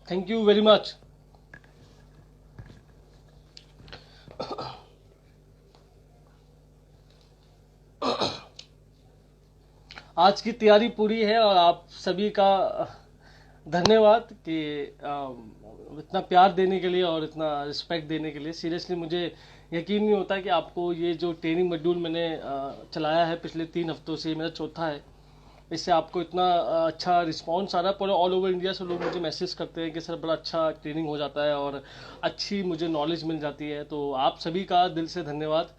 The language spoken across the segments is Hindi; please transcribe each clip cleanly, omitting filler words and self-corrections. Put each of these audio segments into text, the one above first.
Thank you very much. आज की तैयारी पूरी है और आप सभी का धन्यवाद कि इतना प्यार देने के लिए और इतना रिस्पेक्ट देने के लिए। सीरियसली मुझे यकीन नहीं होता कि आपको ये जो ट्रेनिंग मॉड्यूल मैंने चलाया है पिछले 3 हफ्तों से, मेरा चौथा है, इससे आपको इतना अच्छा रिस्पांस आ रहा है। पूरे ऑल ओवर इंडिया से लोग मुझे मैसेज करते हैं कि सर बड़ा अच्छा ट्रेनिंग हो जाता है और अच्छी मुझे नॉलेज मिल जाती है। तो आप सभी का दिल से धन्यवाद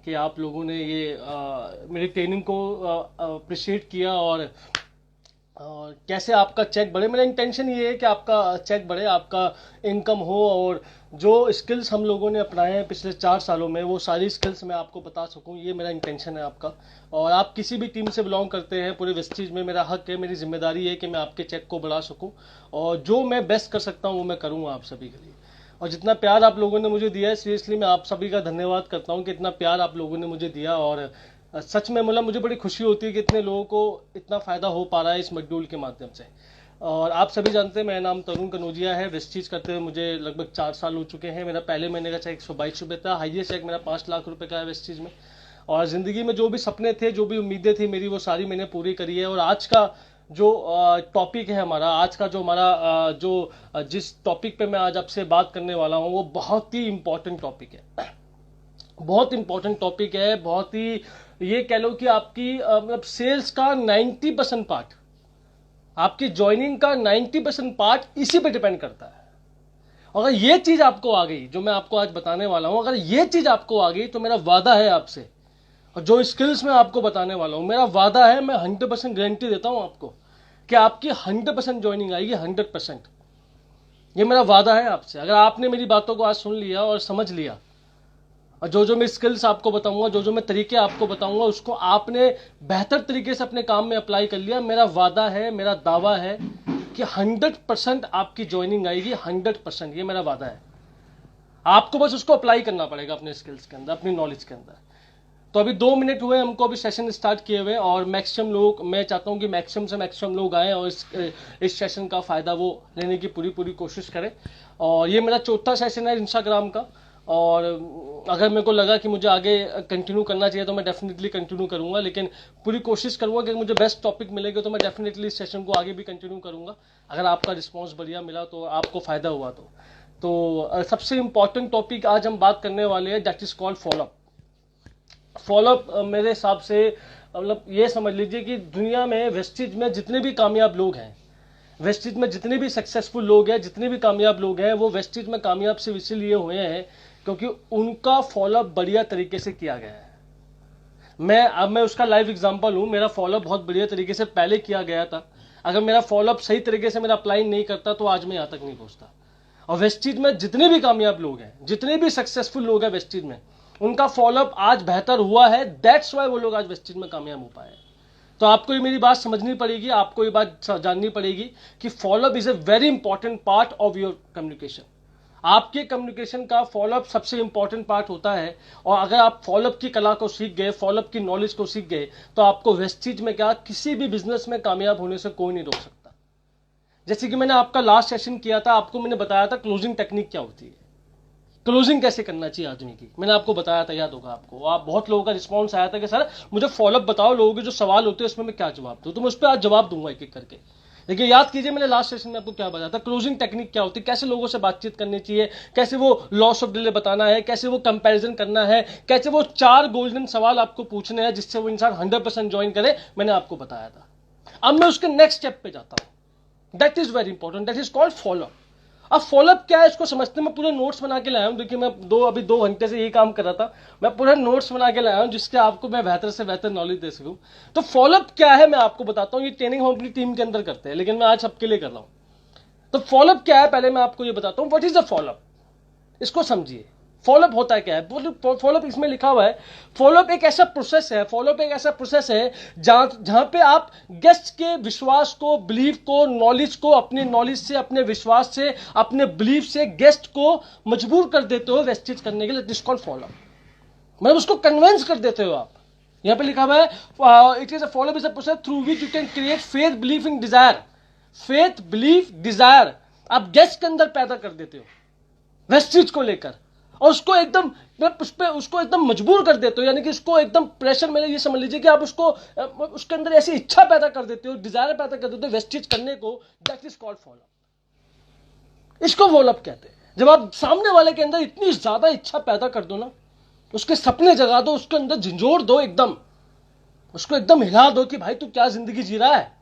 कि आप लोगों ने ये मेरी ट्रेनिंग को अप्रिशिएट किया और कैसे आपका चेक बढ़े। मेरा इंटेंशन ये है कि आपका चेक बढ़े, आपका इनकम हो, और जो स्किल्स हम लोगों ने अपनाए हैं पिछले 4 सालों में वो सारी स्किल्स मैं आपको बता सकूं, ये मेरा इंटेंशन है आपका। और आप किसी भी टीम से बिलोंग करते हैं, पूरे वेस्टीज में मेरा हक है, मेरी जिम्मेदारी है कि मैं आपके चेक को बढ़ा सकूं और जो मैं बेस्ट कर सकता हूं वो मैं करूंगा आप सभी के लिए। और जितना प्यार आप लोगों ने मुझे दिया है, सीरियसली मैं आप सभी का धन्यवाद करता हूं कि इतना प्यार आप लोगों ने मुझे दिया। और सच में मतलब मुझे बड़ी खुशी होती है कि इतने लोगों को इतना फ़ायदा हो पा रहा है इस मॉड्यूल के माध्यम से। और आप सभी जानते हैं मेरा नाम तरुण कनौजिया है। वेस्टीज करते हुए मुझे लगभग 4 साल हो चुके हैं। मेरा पहले महीने का चेक 122 रुपये था, हाईएस्ट चेक मेरा 5 लाख रुपए का है वेस्टीज में। और ज़िंदगी में जो भी सपने थे, जो भी उम्मीदें थी मेरी, वो सारी मैंने पूरी करी है। और आज का जो टॉपिक है हमारा, आज का जो हमारा जिस टॉपिक पे मैं आज आपसे बात करने वाला हूँ वो बहुत ही इम्पोर्टेंट टॉपिक है। बहुत इंपॉर्टेंट टॉपिक है, बहुत ही, ये कह लो कि आपकी मतलब सेल्स का 90% पार्ट, आपकी ज्वाइनिंग का 90% पार्ट इसी पे डिपेंड करता है। अगर ये चीज आपको आ गई जो मैं आपको आज बताने वाला हूं, अगर ये चीज आपको आ गई तो मेरा वादा है आपसे, और जो स्किल्स मैं आपको बताने वाला हूं मेरा वादा है, मैं 100% गारंटी देता हूं आपको कि आपकी 100% ज्वाइनिंग आएगी, 100%। ये मेरा वादा है आपसे। अगर आपने मेरी बातों को आज सुन लिया और समझ लिया, और जो जो मैं स्किल्स आपको बताऊंगा, जो जो मैं तरीके आपको बताऊंगा, उसको आपने बेहतर तरीके से अपने काम में अप्लाई कर लिया, मेरा वादा है, मेरा दावा है कि 100% आपकी ज्वाइनिंग आएगी, 100%। ये मेरा वादा है। आपको बस उसको अप्लाई करना पड़ेगा अपने स्किल्स के अंदर, अपनी नॉलेज के अंदर। तो अभी 2 मिनट हुए हमको अभी सेशन स्टार्ट किए हुए, और मैक्सिमम लोग, मैं चाहता हूं कि मैक्सिमम से मैक्सिमम लोग आए और इस सेशन का फायदा वो लेने की पूरी पूरी कोशिश करें। और ये मेरा चौथा सेशन है इंस्टाग्राम का, और अगर मेरे को लगा कि मुझे आगे कंटिन्यू करना चाहिए तो मैं डेफिनेटली कंटिन्यू करूंगा, लेकिन पूरी कोशिश करूंगा कि मुझे बेस्ट टॉपिक मिलेगा तो मैं डेफिनेटली इस सेशन को आगे भी कंटिन्यू करूंगा, अगर आपका रिस्पांस बढ़िया मिला तो, आपको फायदा हुआ तो सबसे इंपॉर्टेंट टॉपिक आज हम बात करने वाले हैं, that is called follow up. Follow up मेरे हिसाब से मतलब ये समझ लीजिए कि दुनिया में वेस्टीज में जितने भी कामयाब लोग हैं, वेस्टीज में जितने भी सक्सेसफुल लोग हैं, जितने भी कामयाब लोग हैं, वो वेस्टीज में कामयाब सिर्फ इसीलिए हुए हैं क्योंकि उनका फॉलोअप बढ़िया तरीके से किया गया है। मैं उसका लाइव एग्जांपल हूं। मेरा फॉलोअप बहुत बढ़िया तरीके से पहले किया गया था। अगर मेरा फॉलोअप सही तरीके से मेरा अप्लाई नहीं करता तो आज मैं यहां तक नहीं पहुंचता। और वेस्टीज में जितने भी कामयाब लोग हैं, जितने भी सक्सेसफुल लोग हैं वेस्टीज में, उनका फॉलोअप आज बेहतर हुआ है। दैट्स वाई वो लोग आज वेस्टीज में कामयाब हो पाए। तो आपको ये मेरी बात समझनी पड़ेगी, आपको ये बात जाननी पड़ेगी कि follow up is a very important part of your communication. आपके कम्युनिकेशन का फॉलोअप सबसे इंपॉर्टेंट पार्ट होता है। और अगर आप फॉलोअप की कला को सीख गए, फॉलोअप की नॉलेज को सीख गए, तो आपको वेस्टीज में क्या, किसी भी बिजनेस में कामयाब होने से कोई नहीं रोक सकता। जैसे कि मैंने आपका लास्ट सेशन किया था, आपको मैंने बताया था क्लोजिंग टेक्निक क्या होती है, क्लोजिंग कैसे करना चाहिए आदमी की, मैंने आपको बताया था, याद होगा आपको। आप बहुत लोगों का रिस्पांस आया था कि सर मुझे फॉलोअप बताओ, लोगों के जो सवाल होते हैं उसमें मैं क्या जवाब दूं। तो मैं उस पर आज जवाब दूंगा एक एक करके। देखिए याद कीजिए मैंने लास्ट सेशन में आपको क्या बताया था, क्लोजिंग टेक्निक क्या होती है, कैसे लोगों से बातचीत करनी चाहिए, कैसे वो लॉस ऑफ डिले बताना है, कैसे वो कंपैरिजन करना है, कैसे वो 4 गोल्डन सवाल आपको पूछने हैं जिससे वो इंसान 100% ज्वाइन करे, मैंने आपको बताया था। अब मैं उसके नेक्स्ट स्टेप पे जाता हूं, that is very important, that is called follow up. अब फॉलोअप क्या है इसको समझते हैं। मैं पूरे नोट्स बना के लाया हूं। देखिए मैं अभी 2 घंटे से यही काम कर रहा था, मैं पूरे नोट्स बना के लाया हूं जिससे आपको मैं बेहतर से बेहतर नॉलेज दे सकूं। तो फॉलोअप क्या है मैं आपको बताता हूं। ये ट्रेनिंग हम अपनी टीम के अंदर करते हैं, लेकिन मैं आज सबके लिए कर रहा हूं। तो फॉलोअप क्या है पहले मैं आपको ये बताता हूं, व्हाट इज द फॉलोअप, इसको समझिए। फॉलोअप होता है क्या है, फॉलोअप इसमें लिखा हुआ है, फॉलोअप एक ऐसा प्रोसेस है, फॉलोअप एक ऐसा प्रोसेस है जहां पे आप गेस्ट के विश्वास को, बिलीफ को, नॉलेज को, अपने नॉलेज से, अपने विश्वास से, अपने बिलीफ से गेस्ट को मजबूर कर देते हो वेस्टेज करने के लिए। This called follow up. मतलब उसको कन्विंस कर देते हो आप। यहां पे लिखा हुआ है it is a follow is a process through which you can create faith belief in desire. Faith belief desire आप गेस्ट के अंदर पैदा कर देते हो वेस्टीज को लेकर, और उसको एकदम उस पे उसको एकदम मजबूर कर देते हो, यानी कि उसको एकदम प्रेशर में ये समझ लीजिए कि आप उसको उसके अंदर ऐसी इच्छा पैदा कर देते हो, डिजायर पैदा कर देते हो वेस्टीज करने को। That is called follow up. इसको फॉलो अप कहते हैं। जब आप सामने वाले के अंदर इतनी ज्यादा इच्छा पैदा कर दो ना, उसके सपने जगा दो, उसके अंदर झंझोर दो, एकदम उसको एकदम हिला दो कि भाई तू क्या जिंदगी जी रहा है,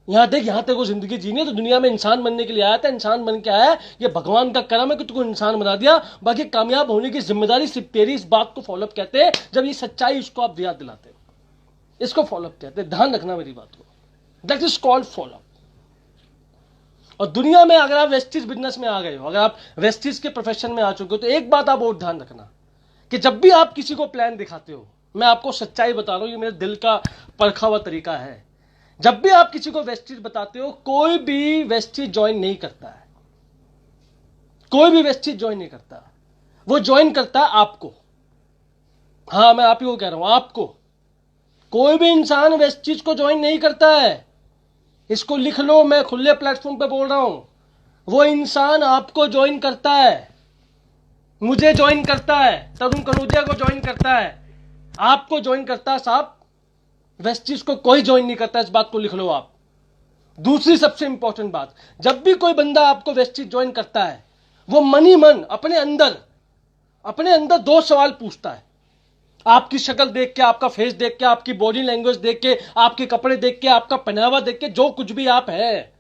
यहां देख, यहां तेरे को जिंदगी जीनी है, तो दुनिया में इंसान बनने के लिए आया था, इंसान बन के आया है, ये भगवान का करम है कि तुमको इंसान बना दिया, बाकी कामयाब होने की जिम्मेदारी सिर्फ तेरी। इस बात को फॉलोअप कहते हैं, जब ये सच्चाई उसको आप याद दिलाते हो, इसको फॉलोअप कहते हैं। ध्यान रखना मेरी बात को, दैट इज कॉल्ड फॉलोअप। और दुनिया में अगर आप वेस्टीज बिजनेस में आ गए हो, अगर आप वेस्टीज के प्रोफेशन में आ चुके हो, तो एक बात आप और ध्यान रखना कि जब भी आप किसी को प्लान दिखाते हो, मैं आपको सच्चाई बता रहा हूं, ये मेरे दिल का परखा हुआ तरीका है, जब भी आप किसी को वेस्टीज बताते हो, कोई भी वेस्टीज ज्वाइन नहीं करता है, कोई भी वेस्टीज ज्वाइन नहीं करता, वो ज्वाइन करता है आपको। हां, मैं आप ही को कह रहा हूं, आपको। कोई भी इंसान वेस्टीज को ज्वाइन नहीं करता है, इसको लिख लो, मैं खुले प्लेटफॉर्म पे बोल रहा हूं। वो इंसान आपको ज्वाइन करता है, मुझे ज्वाइन करता है, तरुण कनौजिया को ज्वाइन करता है, आपको ज्वाइन करता है साहब। वेस्टीज को कोई ज्वाइन नहीं करता, इस बात को लिख लो आप। दूसरी सबसे इंपॉर्टेंट बात, जब भी कोई बंदा आपको वेस्टीज ज्वाइन करता है, वो मन ही मन अपने अंदर दो सवाल पूछता है। आपकी शक्ल देख के, आपका फेस देख के, आपकी बॉडी लैंग्वेज देख के, आपके कपड़े देख के, आपका पहनावा देख के, जो कुछ भी आप है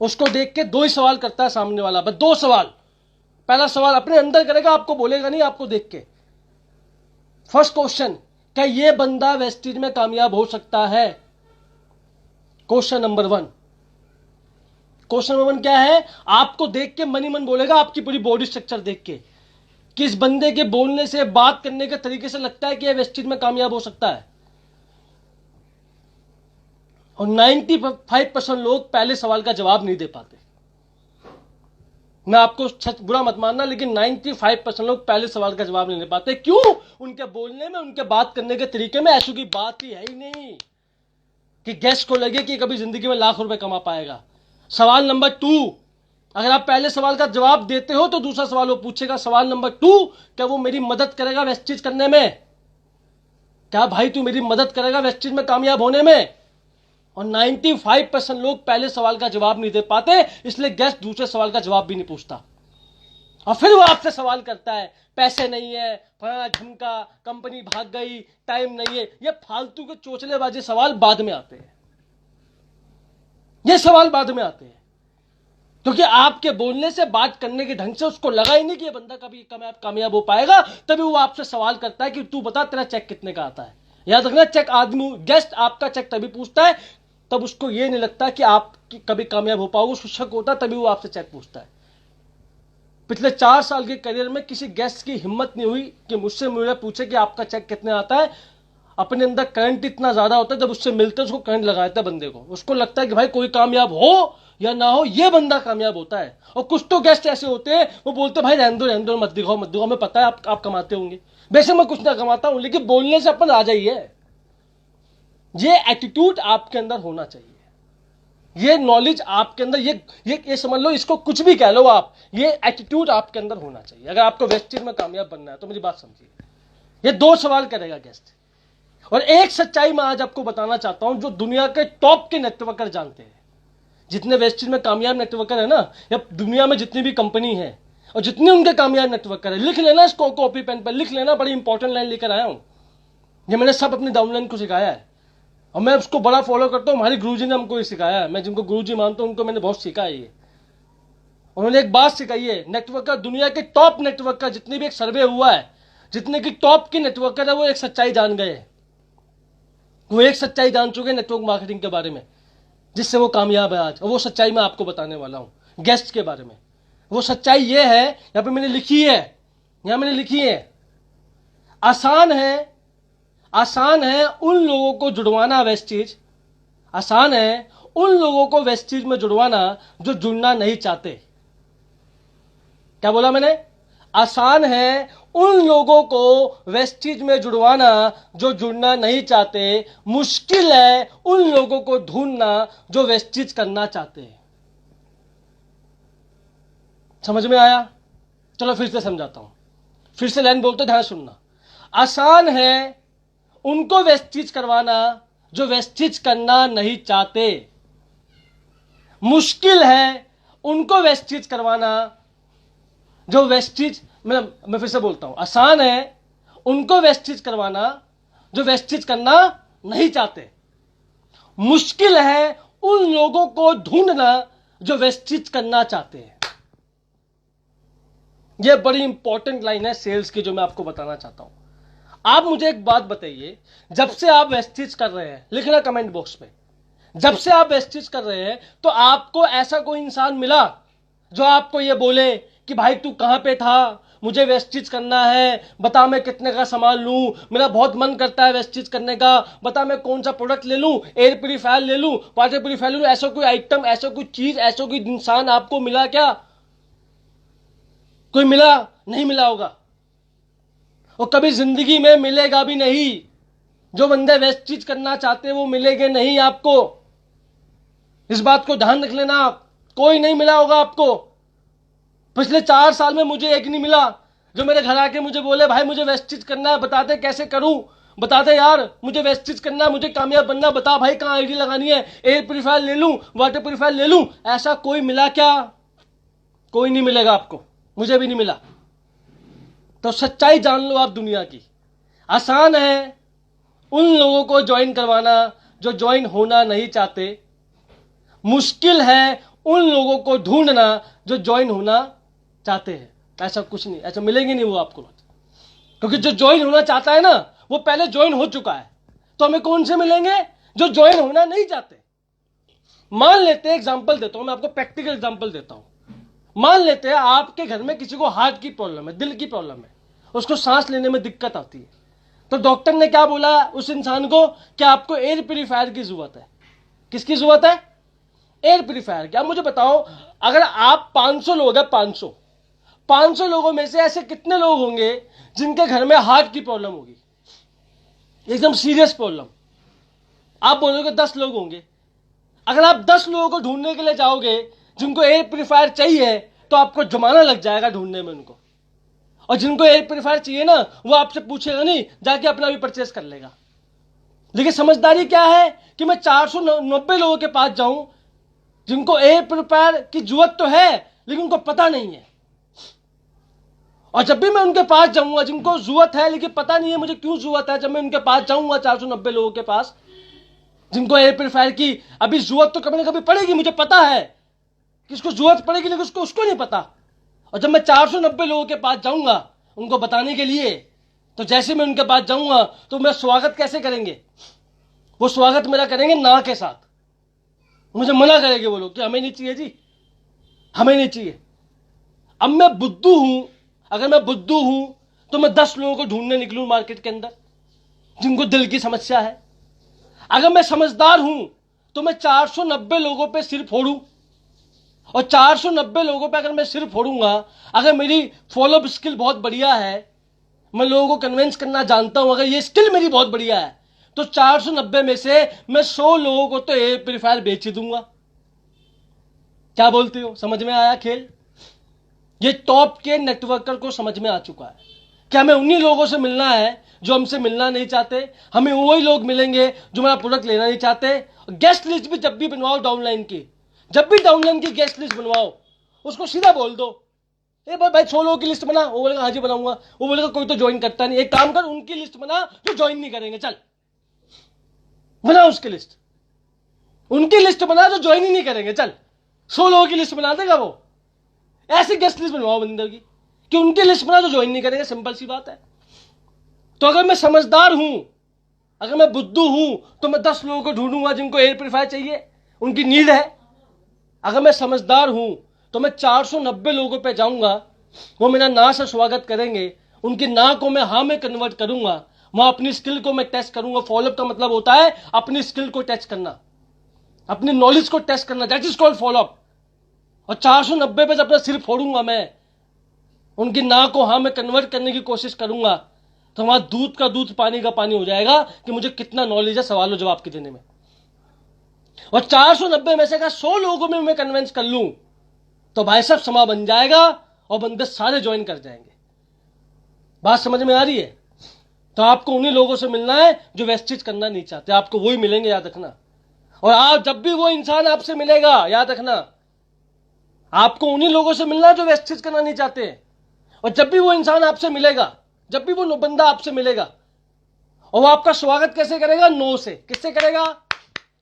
उसको देख के दो ही सवाल करता है सामने वाला, बस दो सवाल। पहला सवाल अपने अंदर करेगा, आपको बोलेगा नहीं, आपको देख के। फर्स्ट क्वेश्चन, क्या ये बंदा वेस्टीज में कामयाब हो सकता है? Question number one. Question number one क्या है? आपको देख के मन ही मन बोलेगा, आपकी पूरी बॉडी स्ट्रक्चर देख के, कि इस बंदे के बोलने से, बात करने के तरीके से लगता है कि यह वेस्टीज में कामयाब हो सकता है। और 95% लोग पहले सवाल का जवाब नहीं दे पाते। मैं आपको बुरा मत मानना, लेकिन 95% लोग पहले सवाल का जवाब नहीं दे पाते। क्यों? उनके बोलने में, उनके बात करने के तरीके में ऐसी की बात ही है ही नहीं कि गेस्ट को लगे कि कभी जिंदगी में लाख रुपए कमा पाएगा। सवाल नंबर 2, अगर आप पहले सवाल का जवाब देते हो तो दूसरा सवाल वो पूछेगा, सवाल नंबर 2, क्या वो मेरी मदद करेगा वेस्टीज करने में? क्या भाई तू मेरी मदद करेगा वेस्टीज में कामयाब होने में? और 95% लोग पहले सवाल का जवाब नहीं दे पाते, इसलिए गेस्ट दूसरे सवाल का जवाब भी नहीं पूछता। और फिर वो आपसे सवाल करता है, पैसे नहीं है, फलाना झमका, कंपनी भाग गई, टाइम नहीं है। ये फालतू के चोचलेबाजी सवाल बाद में आते हैं, ये सवाल बाद में आते हैं, क्योंकि आपके बोलने से, बात करने के ढंग से उसको लगा ही नहीं कि ये बंदा कभी कामयाब हो पाएगा। तभी वो आपसे सवाल करता है कि तू बता तेरा चेक कितने का आता है। याद रखना, चेक आदमी, गेस्ट आपका चेक तभी पूछता है तब उसको ये नहीं लगता कि आप कभी कामयाब हो पाओगे, उसको शक होता है, तभी वो आपसे चेक पूछता है। पिछले 4 साल के करियर में किसी गेस्ट की हिम्मत नहीं हुई कि मुझे पूछे कि आपका चेक कितने आता है। अपने अंदर करंट इतना ज्यादा होता है, जब उससे मिलते हैं उसको करंट लगा देता है बंदे को। उसको लगता है कि भाई कोई कामयाब हो या ना हो, ये बंदा कामयाब होता है। और कुछ तो गेस्ट ऐसे होते हैं, वो बोलते भाई रहने दो, मत दिखाओ, हमें पता है आप कमाते होंगे। बेशक मैं कुछ ना कमाता हूं, लेकिन बोलने से अपन आ जाइए। ये एटीट्यूड आपके अंदर होना चाहिए, ये नॉलेज आपके अंदर, ये समझ लो, इसको कुछ भी कह लो आप, ये एटीट्यूड आपके अंदर होना चाहिए अगर आपको वेस्टीज में कामयाब बनना है। तो मेरी बात समझिए, ये 2 सवाल करेगा गेस्ट। और एक सच्चाई मैं आज आपको बताना चाहता हूं, जो दुनिया के टॉप के नेटवर्कर जानते हैं। जितने वेस्टीज में कामयाब नेटवर्कर है ना, या दुनिया में जितनी भी कंपनी है और जितने उनके कामयाब नेटवर्कर है, लिख लेना इसको, कॉपी पेन पर लिख लेना। बड़ी इंपॉर्टेंट लाइन लेकर आया हूं, ये मैंने सब अपनी डाउनलाइन को सिखाया है और मैं उसको बड़ा फॉलो करता हूं। हमारे गुरुजी ने हमको ये सिखाया है, मैं जिनको गुरुजी मानता हूं उनको मैंने बहुत सीखा है। ये उन्होंने एक बात सिखाई है, नेटवर्कर, दुनिया के टॉप नेटवर्कर, जितनी भी एक सर्वे हुआ है, जितने की टॉप की नेटवर्कर है, वो एक सच्चाई जान गए। वो एक सच्चाई जान चुके हैं नेटवर्क मार्केटिंग के बारे में, जिससे वो कामयाब है आज। और वो सच्चाई मैं आपको बताने वाला हूं गेस्ट के बारे में। वो सच्चाई ये है, यहां पे मैंने लिखी है, यहां मैंने लिखी है, आसान है उन लोगों को जुड़वाना वेस्टीज, आसान है उन लोगों को वेस्टीज में जुड़वाना जो जुड़ना नहीं चाहते। क्या बोला मैंने? आसान है उन लोगों को वेस्टिज में जुड़वाना जो जुड़ना नहीं चाहते, मुश्किल है उन लोगों को ढूंढना जो वेस्टिज करना चाहते हैं। समझ में आया? चलो फिर से समझाता हूं, फिर से लाइन बोलते ध्यान सुनना। आसान है उनको वेस्टिज करवाना जो वेस्टिज करना नहीं चाहते, मुश्किल है उनको वेस्टिज करवाना जो वेस्टिज, मैं फिर से बोलता हूं, आसान है उनको वेस्टिज करवाना जो वेस्टिज करना नहीं चाहते, मुश्किल है उन लोगों को ढूंढना जो वेस्टिज करना चाहते हैं। यह बड़ी इंपॉर्टेंट लाइन है सेल्स की जो मैं आपको बताना चाहता हूं। आप मुझे एक बात बताइए, जब से आप वेस्टिज कर रहे हैं, लिखना कमेंट बॉक्स पे, जब से आप वेस्टिज कर रहे हैं तो आपको ऐसा कोई इंसान मिला जो आपको ये बोले कि भाई तू कहां पे था, मुझे वेस्टिज करना है, बता मैं कितने का सामान लूं, मेरा बहुत मन करता है वेस्टिज करने का, बता मैं कौन सा प्रोडक्ट ले लूं, एयर प्यूरीफायर ले लूं, वाटर प्यूरीफायर ले लूं, ऐसा कोई आइटम, ऐसा कोई चीज, ऐसा कोई इंसान आपको मिला क्या? कोई मिला? नहीं मिला होगा, और कभी जिंदगी में मिलेगा भी नहीं। जो बंदे वेस्टिज करना चाहते हैं वो मिलेंगे नहीं आपको, इस बात को ध्यान रख लेना। आप कोई नहीं मिला होगा आपको। पिछले 4 साल में मुझे एक नहीं मिला जो मेरे घर आके मुझे बोले भाई मुझे वेस्टिज करना है, बताते कैसे करूं, बताते यार मुझे वेस्टिज करना है, मुझे कामयाब बनना, बता भाई कहां आईडी लगानी है, एयर प्यूरीफायर ले लूं, वाटर प्यूरीफायर ले लूं। ऐसा कोई मिला क्या? कोई नहीं मिलेगा आपको, मुझे भी नहीं मिला। तो सच्चाई जान लो आप दुनिया की। आसान है उन लोगों को ज्वाइन करवाना जो ज्वाइन होना नहीं चाहते, मुश्किल है उन लोगों को ढूंढना जो ज्वाइन होना चाहते हैं। ऐसा कुछ नहीं, ऐसा मिलेंगे नहीं वो आपको, क्योंकि जो ज्वाइन होना चाहता है ना वो पहले ज्वाइन हो चुका है। तो हमें कौन से मिलेंगे? जो ज्वाइन होना नहीं चाहते। मान लेते हैं, एग्जांपल देता हूं मैं आपको, प्रैक्टिकल एग्जांपल देता हूं। मान लेते हैं आपके घर में किसी को हार्ट की प्रॉब्लम है, दिल की प्रॉब्लम है, उसको सांस लेने में दिक्कत आती है, तो डॉक्टर ने क्या बोला उस इंसान को कि आपको एयर प्यूरीफायर की जरूरत है। किसकी जरूरत है? Air purifier. क्या मुझे बताओ, अगर आप 500 लोग हैं, 500 लोगों में से ऐसे कितने लोग होंगे जिनके घर में हार्ट की प्रॉब्लम होगी, एकदम सीरियस प्रॉब्लम? आप बोलोगे 10 लोग होंगे। अगर आप 10 लोगों को ढूंढने के लिए जाओगे जिनको एयर प्यूरीफायर चाहिए तो आपको जमाना लग जाएगा ढूंढने में उनको। और जिनको एयर प्यूरीफायर चाहिए ना वो आपसे पूछेगा नहीं, जाके अपना भी परचेस कर लेगा। लेकिन समझदारी क्या है कि मैं 490 लोगों के पास जाऊं जिनको एयर प्यूरीफायर की जरूरत तो है लेकिन उनको पता नहीं है। और जब भी मैं उनके पास जाऊंगा जिनको जरूरत है लेकिन पता नहीं है मुझे क्यों जरूरत है, जब मैं उनके पास जाऊंगा 490 लोगों के पास जिनको एयर प्यूरीफायर की अभी जरूरत तो कभी ना कभी पड़ेगी, मुझे पता है कि उसको जरूरत पड़ेगी, लेकिन उसको नहीं पता। और जब मैं 490 लोगों के पास जाऊंगा उनको बताने के लिए, तो जैसे मैं उनके पास जाऊंगा तो मैं स्वागत कैसे करेंगे? वो स्वागत मेरा करेंगे ना के साथ, मुझे मना करेंगे वो लोग कि हमें नहीं चाहिए जी, हमें नहीं चाहिए। अब मैं बुद्धू हूं, अगर मैं बुद्धू हूं तो मैं 10 लोगों को ढूंढने निकलूं मार्केट के अंदर जिनको दिल की समस्या है। अगर मैं समझदार हूं तो मैं 490 लोगों पे सिर फोड़ूं, और 490 लोगों पे अगर मैं सिर फोड़ूंगा, अगर मेरी फॉलोअप स्किल बहुत बढ़िया है, मैं लोगों को कन्विंस करना जानता हूं, अगर ये स्किल मेरी बहुत बढ़िया है, तो 490 में से मैं 100 लोगों को तो एयर प्यूरीफायर बेच दूंगा। क्या बोलते हो? समझ में आया खेल? ये टॉप के नेटवर्कर को समझ में आ चुका है कि हमें उन्हीं लोगों से मिलना है जो हमसे मिलना नहीं चाहते, हमें वही लोग मिलेंगे जो हमारा प्रोडक्ट लेना नहीं चाहते। गेस्ट लिस्ट भी जब भी बनवाओ डाउनलाइन की, जब भी डाउनलाइन की गेस्ट लिस्ट बनवाओ, उसको सीधा बोल दो ए भाई 100 लोगों की लिस्ट बना। वो बोलेगा हाँ जी बनाऊंगा। वो बोलेगा कोई तो ज्वाइन करता नहीं। एक काम कर, उनकी लिस्ट बना जो ज्वाइन नहीं करेंगे, चल बना उसकी लिस्ट, उनकी लिस्ट बना जो ज्वाइन ही नहीं करेंगे, चल 100 लोगों की लिस्ट बना देगा वो। ऐसी गेस्ट लिस्ट बनवाओ बंदर की कि उनकी लिस्ट बना जो ज्वाइन नहीं करेंगे, सिंपल सी बात है। तो अगर मैं समझदार हूं, अगर मैं बुद्धू हूं, तो मैं 10 लोगों को ढूंढूंगा जिनको एयर प्यूरीफायर चाहिए, उनकी नीड है। अगर मैं समझदार हूं तो मैं 490 लोगों पे जाऊंगा, वो मेरा ना से स्वागत करेंगे, उनकी ना को मैं हाँ में कन्वर्ट करूंगा, वहां अपनी स्किल को मैं टेस्ट करूंगा। फॉलोअप का मतलब होता है अपनी स्किल को टेस्ट करना, अपनी नॉलेज को टेस्ट करना, दैट इज कॉल्ड फॉलोअप। और 490 पे जब अपना सिर फोड़ूंगा मैं, उनकी ना को हाँ में कन्वर्ट करने की कोशिश करूंगा तो वहां दूध का दूध पानी का पानी हो जाएगा कि मुझे कितना नॉलेज है सवालों जवाब के देने में। और 490 में से अगर 100 लोगों में मैं कन्विंस कर लूं तो भाई साहब समा बन जाएगा और बंदे सारे ज्वाइन कर जाएंगे। बात समझ में आ रही है? तो आपको उन्हीं लोगों से मिलना है जो वेस्टेज करना नहीं चाहते, आपको वही मिलेंगे, याद रखना। और आप जब भी वो इंसान आपसे मिलेगा, याद रखना, आपको उन्हीं लोगों से मिलना है जो वेस्टेज करना नहीं चाहते। और जब भी वो इंसान आपसे मिलेगा, जब भी वो बंदा आपसे मिलेगा, और वो आपका स्वागत कैसे करेगा? नो से। किससे करेगा?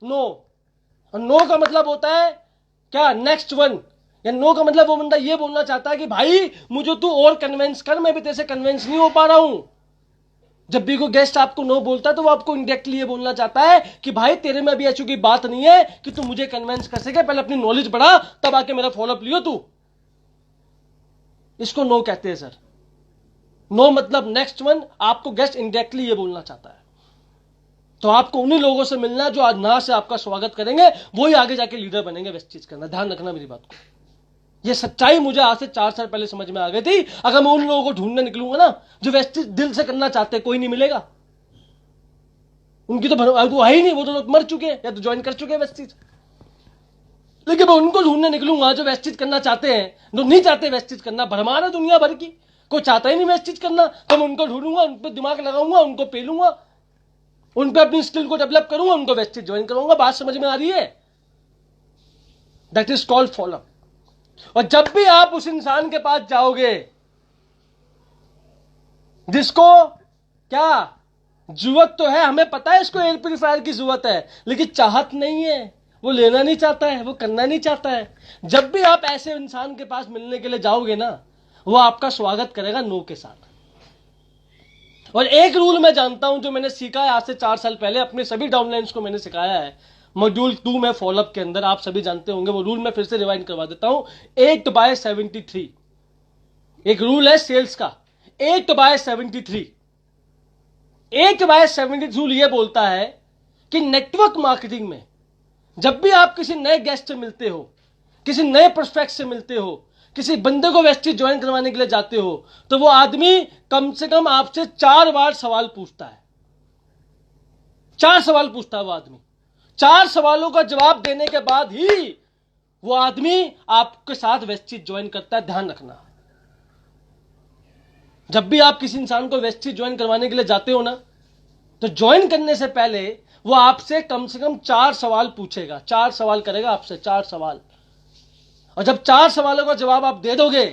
नो। और नो का मतलब होता है क्या? Next one. या नो का मतलब वो बंदा ये बोलना चाहता है कि भाई मुझे तू और कन्विंस कर, मैं भी तेरे से कन्विंस नहीं हो पा रहा हूं। जब भी कोई गेस्ट आपको नो बोलता है तो वो आपको इंडायरेक्टली ये बोलना चाहता है कि भाई तेरे में अभी ऐसी कोई बात नहीं है कि तू मुझे कन्विंस कर सके, पहले अपनी नॉलेज बढ़ा तब आके मेरा फॉलोअप लियो तू। इसको नो कहते हैं सर। नो मतलब नेक्स्ट वन। आपको गेस्ट इंडायरेक्टली ये बोलना चाहता है। तो आपको उन्हीं लोगों से मिलना जो आज ना से आपका स्वागत करेंगे, वही आगे जाके लीडर बनेंगे। वेस्टेज करना, ध्यान रखना मेरी बात को। ये सच्चाई मुझे आज से 4 साल पहले समझ में आ गई थी। अगर मैं उन लोगों को ढूंढने निकलूंगा ना जो वेस्टेज दिल से करना चाहते, कोई नहीं मिलेगा। उनकी तो वो है ही नहीं, वो तो लोग मर चुके हैं या तो ज्वाइन कर चुके हैं वेस्टेज। लेकिन मैं उनको ढूंढने निकलूंगा जो वेस्टेज करना चाहते हैं, जो नहीं चाहते वेस्टेज करना। भरमार है दुनिया भर की, कोई चाहता ही नहीं वेस्टेज करना। तो मैं उनको ढूंढूंगा, उन पर दिमाग लगाऊंगा, उनको पेलूंगा, उन पर अपनी स्किल को डेवलप करूंगा, उनको वेस्टेज ज्वाइन करूंगा। बात समझ में आ रही है? That is called follow up. और जब भी आप उस इंसान के पास जाओगे जिसको क्या जरूरत तो है, हमें पता है इसको एयर प्यूरिफायर की जरूरत है, लेकिन चाहत नहीं है, वो लेना नहीं चाहता है, वो करना नहीं चाहता है। जब भी आप ऐसे इंसान के पास मिलने के लिए जाओगे ना, वो आपका स्वागत करेगा नो के साथ। और एक रूल मैं जानता हूं जो मैंने सीखा है आज से 4 साल पहले, अपने सभी डाउनलाइंस को मैंने सिखाया है मॉड्यूल 2 में फॉलोअप के अंदर। आप सभी जानते होंगे वो रूल, मैं फिर से रिवाइंड करवा देता हूं। 8/73 एक रूल है सेल्स का। 8/73 8/73 रूल ये बोलता है कि नेटवर्क मार्केटिंग में जब भी आप किसी नए गेस्ट से मिलते हो, किसी नए प्रोस्पेक्ट से मिलते हो, किसी बंदे को वेस्टेज ज्वाइन करवाने के लिए जाते हो, तो वो आदमी कम से कम आपसे 4 बार सवाल पूछता है। 4 सवाल पूछता है वो आदमी। 4 सवालों का जवाब देने के बाद ही वो आदमी आपके साथ वेस्टेज ज्वाइन करता है। ध्यान रखना, जब भी आप किसी इंसान को वेस्टेज ज्वाइन करवाने के लिए जाते हो ना, तो ज्वाइन करने से पहले वो आपसे कम से कम 4 सवाल पूछेगा। 4 सवाल करेगा आपसे, 4 सवाल। और जब 4 सवालों का जवाब आप दे दोगे,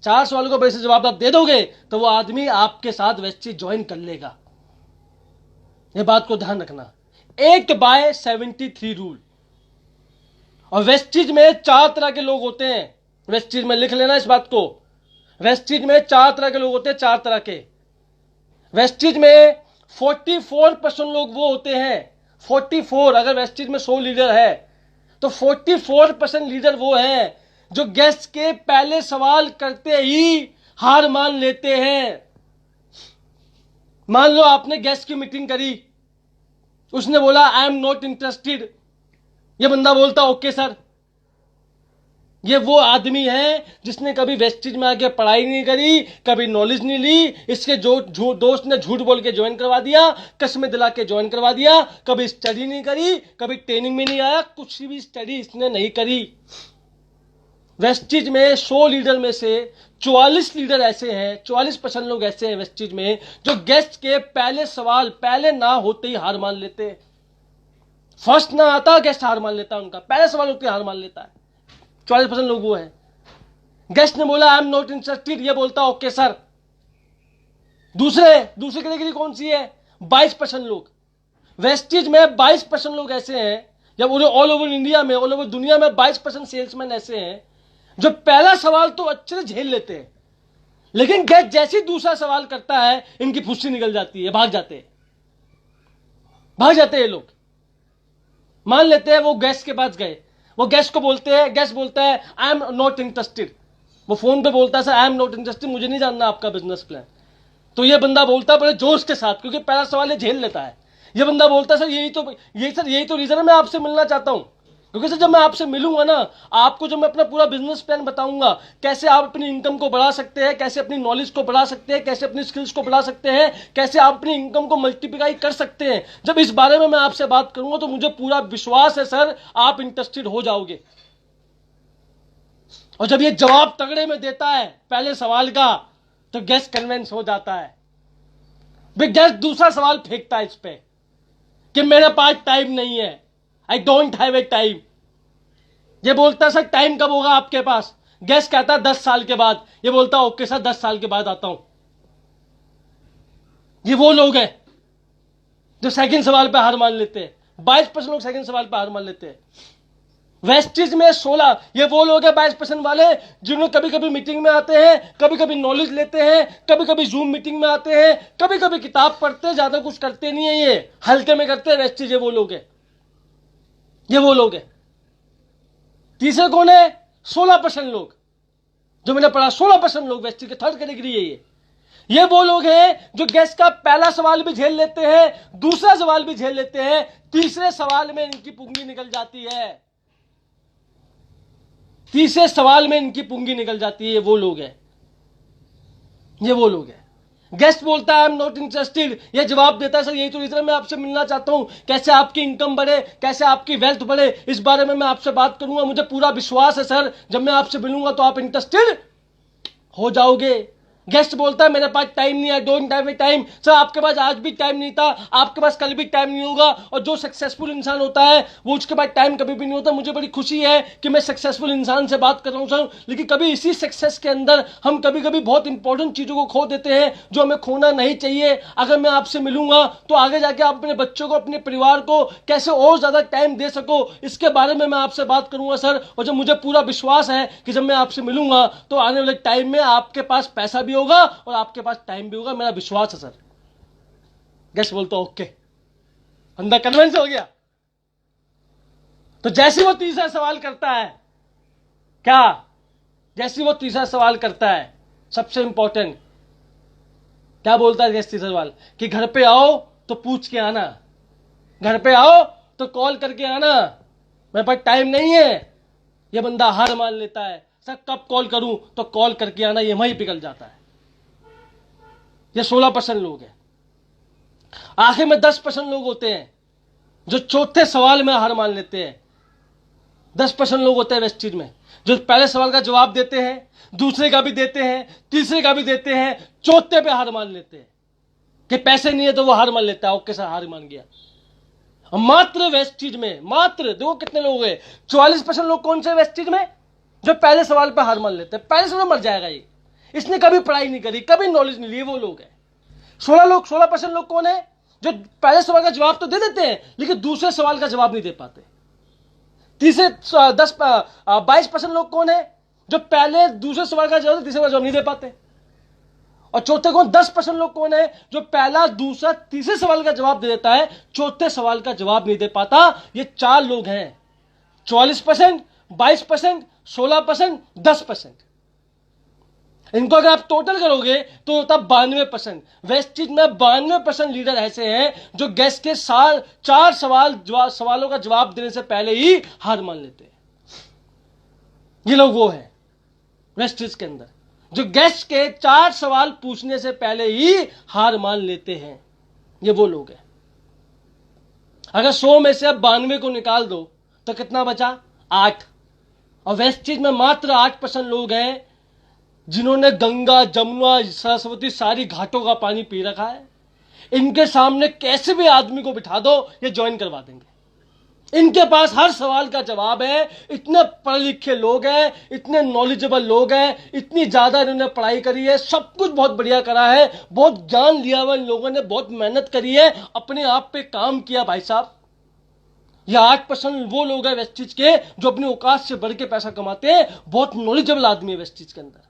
4 सवालों का वैसे जवाब आप दे दोगे, तो वो आदमी आपके साथ वेस्टेज ज्वाइन कर लेगा। ये बात को ध्यान रखना। 8/73 रूल। और वेस्टेज में 4 तरह के लोग होते हैं। वेस्टेज में लिख लेना इस बात को। वेस्टेज में 4 तरह के लोग होते हैं, 4 तरह के। वेस्टेज में 44% लोग वो होते हैं, 44। अगर वेस्टेज में 100 लीडर है तो 44% लीडर वो हैं जो गेस्ट के पहले सवाल करते ही हार मान लेते हैं। मान लो आपने गेस्ट की मीटिंग करी, उसने बोला आई एम नॉट इंटरेस्टेड, ये बंदा बोलता ओके सर। ये वो आदमी है जिसने कभी वेस्टेज में आके पढ़ाई नहीं करी, कभी नॉलेज नहीं ली, इसके जो दोस्त ने झूठ बोल के ज्वाइन करवा दिया, कसमें दिला के ज्वाइन करवा दिया, कभी स्टडी नहीं करी, कभी ट्रेनिंग में नहीं आया, कुछ भी स्टडी इसने नहीं करी। वेस्टेज में 100 लीडर में से 44 लीडर ऐसे हैं, 44% लोग ऐसे हैं वेस्टेज में जो गेस्ट के पहले सवाल, पहले ना होते ही हार मान लेते हैं। फर्स्ट ना आता गेस्ट हार मान लेता है, उनका पहले सवाल होते हार मान लेता है। 40% लोग वो है। गेस्ट ने बोला आई एम नॉट इंटरेस्टेड, ये बोलता ओके सर। दूसरी कैटेगरी कौन सी है? 22% लोग। वेस्टेज में 22% लोग ऐसे हैं, या ऑल ओवर इंडिया में, ऑल ओवर दुनिया में 22% सेल्समैन ऐसे हैं जो पहला सवाल तो अच्छे से झेल लेते हैं, लेकिन गेस्ट जैसे ही दूसरा सवाल करता है इनकी फुस्सी निकल जाती है, भाग जाते हैं ये लोग। मान लेते हैं वो गेस्ट के पास गए, वो गेस्ट को बोलते हैं, गेस्ट बोलता है आई एम नॉट इंटरेस्टेड। वो फोन पे बोलता है sir I am not interested, मुझे नहीं जानना आपका बिजनेस प्लान। तो ये बंदा बोलता है बड़े जोश के साथ, क्योंकि पहला सवाल ये झेल लेता है। ये बंदा बोलता है सर यही तो रीजन है मैं आपसे मिलना चाहता हूं। क्योंकि सर जब मैं आपसे मिलूंगा ना, आपको जब मैं अपना पूरा बिजनेस प्लान बताऊंगा, कैसे आप अपनी इनकम को बढ़ा सकते हैं, कैसे अपनी नॉलेज को बढ़ा सकते हैं, कैसे अपनी स्किल्स को बढ़ा सकते हैं, कैसे आप अपनी इनकम को मल्टीप्लाई कर सकते हैं, जब इस बारे में मैं आपसे बात करूंगा तो मुझे पूरा विश्वास है सर आप इंटरेस्टेड हो जाओगे। और जब ये जवाब तगड़े में देता है पहले सवाल का, तो गेस्ट कन्विंस हो जाता है। गेस्ट दूसरा सवाल फेंकता है इस पे कि मेरे पास टाइम नहीं है, I don't have a time. ये बोलता है सर टाइम कब होगा आपके पास? गेस्ट कहता है 10 साल के बाद। ये बोलता है ओके सर 10 साल के बाद आता हूं। ये वो लोग हैं जो सेकंड सवाल पे हार मान लेते हैं। 22% लोग सेकंड सवाल पे हार मान लेते हैं। वेस्टिज में 16, ये वो लोग हैं 22% वाले जिन्होंने कभी कभी मीटिंग में आते हैं, कभी कभी नॉलेज लेते हैं, कभी कभी जूम मीटिंग में आते हैं, कभी कभी किताब पढ़ते हैं, ज्यादा कुछ करते नहीं है, ये हल्के में करते हैं। वेस्टिज ये वो लोग हैं, ये वो लोग हैं। तीसरे कौन है? 16% लोग जो मैंने पढ़ा, 16% लोग वेस्टिज के थर्ड कैटेगरी है ये वो लोग हैं जो गेस्ट का पहला सवाल भी झेल लेते हैं, दूसरा सवाल भी झेल लेते हैं, तीसरे सवाल में इनकी पुंगी निकल जाती है। तीसरे सवाल में इनकी पुंगी निकल जाती है। ये वो लोग हैं, ये वो लोग हैं। गेस्ट बोलता है आई एम नॉट इंटरेस्टेड, ये जवाब देता है सर यही तो रीजन है मैं आपसे मिलना चाहता हूं, कैसे आपकी इनकम बढ़े, कैसे आपकी वेल्थ बढ़े, इस बारे में मैं आपसे बात करूंगा। मुझे पूरा विश्वास है सर जब मैं आपसे मिलूंगा तो आप इंटरेस्टेड हो जाओगे। गेस्ट बोलता है मेरे पास टाइम नहीं है, don't have a time. Sir आपके पास आज भी टाइम नहीं था, आपके पास कल भी टाइम नहीं होगा। और जो सक्सेसफुल इंसान होता है वो उसके पास टाइम कभी भी नहीं होता। मुझे बड़ी खुशी है कि मैं सक्सेसफुल इंसान से बात कर रहा हूं सर, लेकिन कभी इसी सक्सेस के अंदर हम कभी कभी बहुत इंपॉर्टेंट चीजों को खो देते हैं जो हमें खोना नहीं चाहिए। अगर मैं आपसे मिलूंगा तो आगे जाके आप अपने बच्चों को, अपने परिवार को कैसे और ज्यादा टाइम दे सको, इसके बारे में मैं आपसे बात करूंगा सर। और जब मुझे पूरा विश्वास है कि जब मैं आपसे मिलूंगा तो आने वाले टाइम में आपके पास पैसा भी होगा और आपके पास टाइम भी होगा, मेरा विश्वास है सर। गेस्ट बोलता ओके, अंदर कन्विंस हो गया। तो जैसे वो तीसरा सवाल करता है, क्या जैसे वो तीसरा सवाल करता है, सबसे इंपॉर्टेंट क्या बोलता है गेस्ट? तीसरा सवाल कि घर पे आओ तो पूछ के आना, घर पे आओ तो कॉल करके आना, मेरे पास टाइम नहीं है। ये बंदा हार मान लेता है, सर कब कॉल करूं? तो कॉल करके आना, ये वहीं पिघल जाता है। ये 16% लोग हैं। आखिर में 10% लोग होते हैं जो चौथे सवाल में हार मान लेते हैं। 10% लोग होते हैं वेस्टिज में जो पहले सवाल का जवाब देते हैं, दूसरे का भी देते हैं, तीसरे का भी देते हैं, चौथे पे हार मान लेते हैं कि पैसे नहीं है तो वो हार मान लेता है। ओके सर हार मान गया। मात्र वेस्टिज में, मात्र देखो कितने लोग हैं, 44% लोग कौन से वेस्टिज में जो पहले सवाल पे हार मान लेते हैं। पहले सवाल मर जाएगा ये, इसने कभी पढ़ाई नहीं करी, कभी नॉलेज नहीं ली, वो लोग हैं। 16% लोग कौन है जो पहले सवाल का जवाब तो दे देते हैं लेकिन दूसरे सवाल का जवाब नहीं दे पाते। तीसरे 22% लोग कौन है जो पहले दूसरे सवाल का जवाब, तीसरे का जवाब नहीं दे पाते। और चौथे कौन? 10% लोग कौन है जो पहला, दूसरा, तीसरे सवाल का जवाब दे देता है, चौथे सवाल का जवाब नहीं दे पाता। ये 4 लोग हैं, 44%, 22%, 16%, 10%। इनको अगर आप टोटल करोगे तो होता 92%। वेस्टिज में 92% लीडर ऐसे हैं जो गेस्ट के 4 सवालों का जवाब देने से पहले ही हार मान लेते हैं। ये लोग वो हैं वेस्टिज के अंदर जो गेस्ट के 4 सवाल पूछने से पहले ही हार मान लेते हैं। ये वो लोग हैं। अगर 100 में से अब 92 को निकाल दो तो कितना बचा? 8। और वेस्टिज में मात्र 8% लोग हैं जिन्होंने गंगा, जमुना, सरस्वती सारी घाटों का पानी पी रखा है। इनके सामने कैसे भी आदमी को बिठा दो ये ज्वाइन करवा देंगे। इनके पास हर सवाल का जवाब है। इतने पढ़े लिखे लोग हैं, इतने नॉलेजेबल लोग हैं, इतनी ज्यादा इन्होंने पढ़ाई करी है, सब कुछ बहुत बढ़िया करा है, बहुत ज्ञान लिया हुआ इन लोगों ने, बहुत मेहनत करी है, अपने आप पे काम किया भाई साहब। ये 8% वो लोग हैं वेस्टिज के जो अपनी औकात से बढ़ के पैसा कमाते हैं। बहुत नॉलेजेबल आदमी है वेस्टिज के अंदर।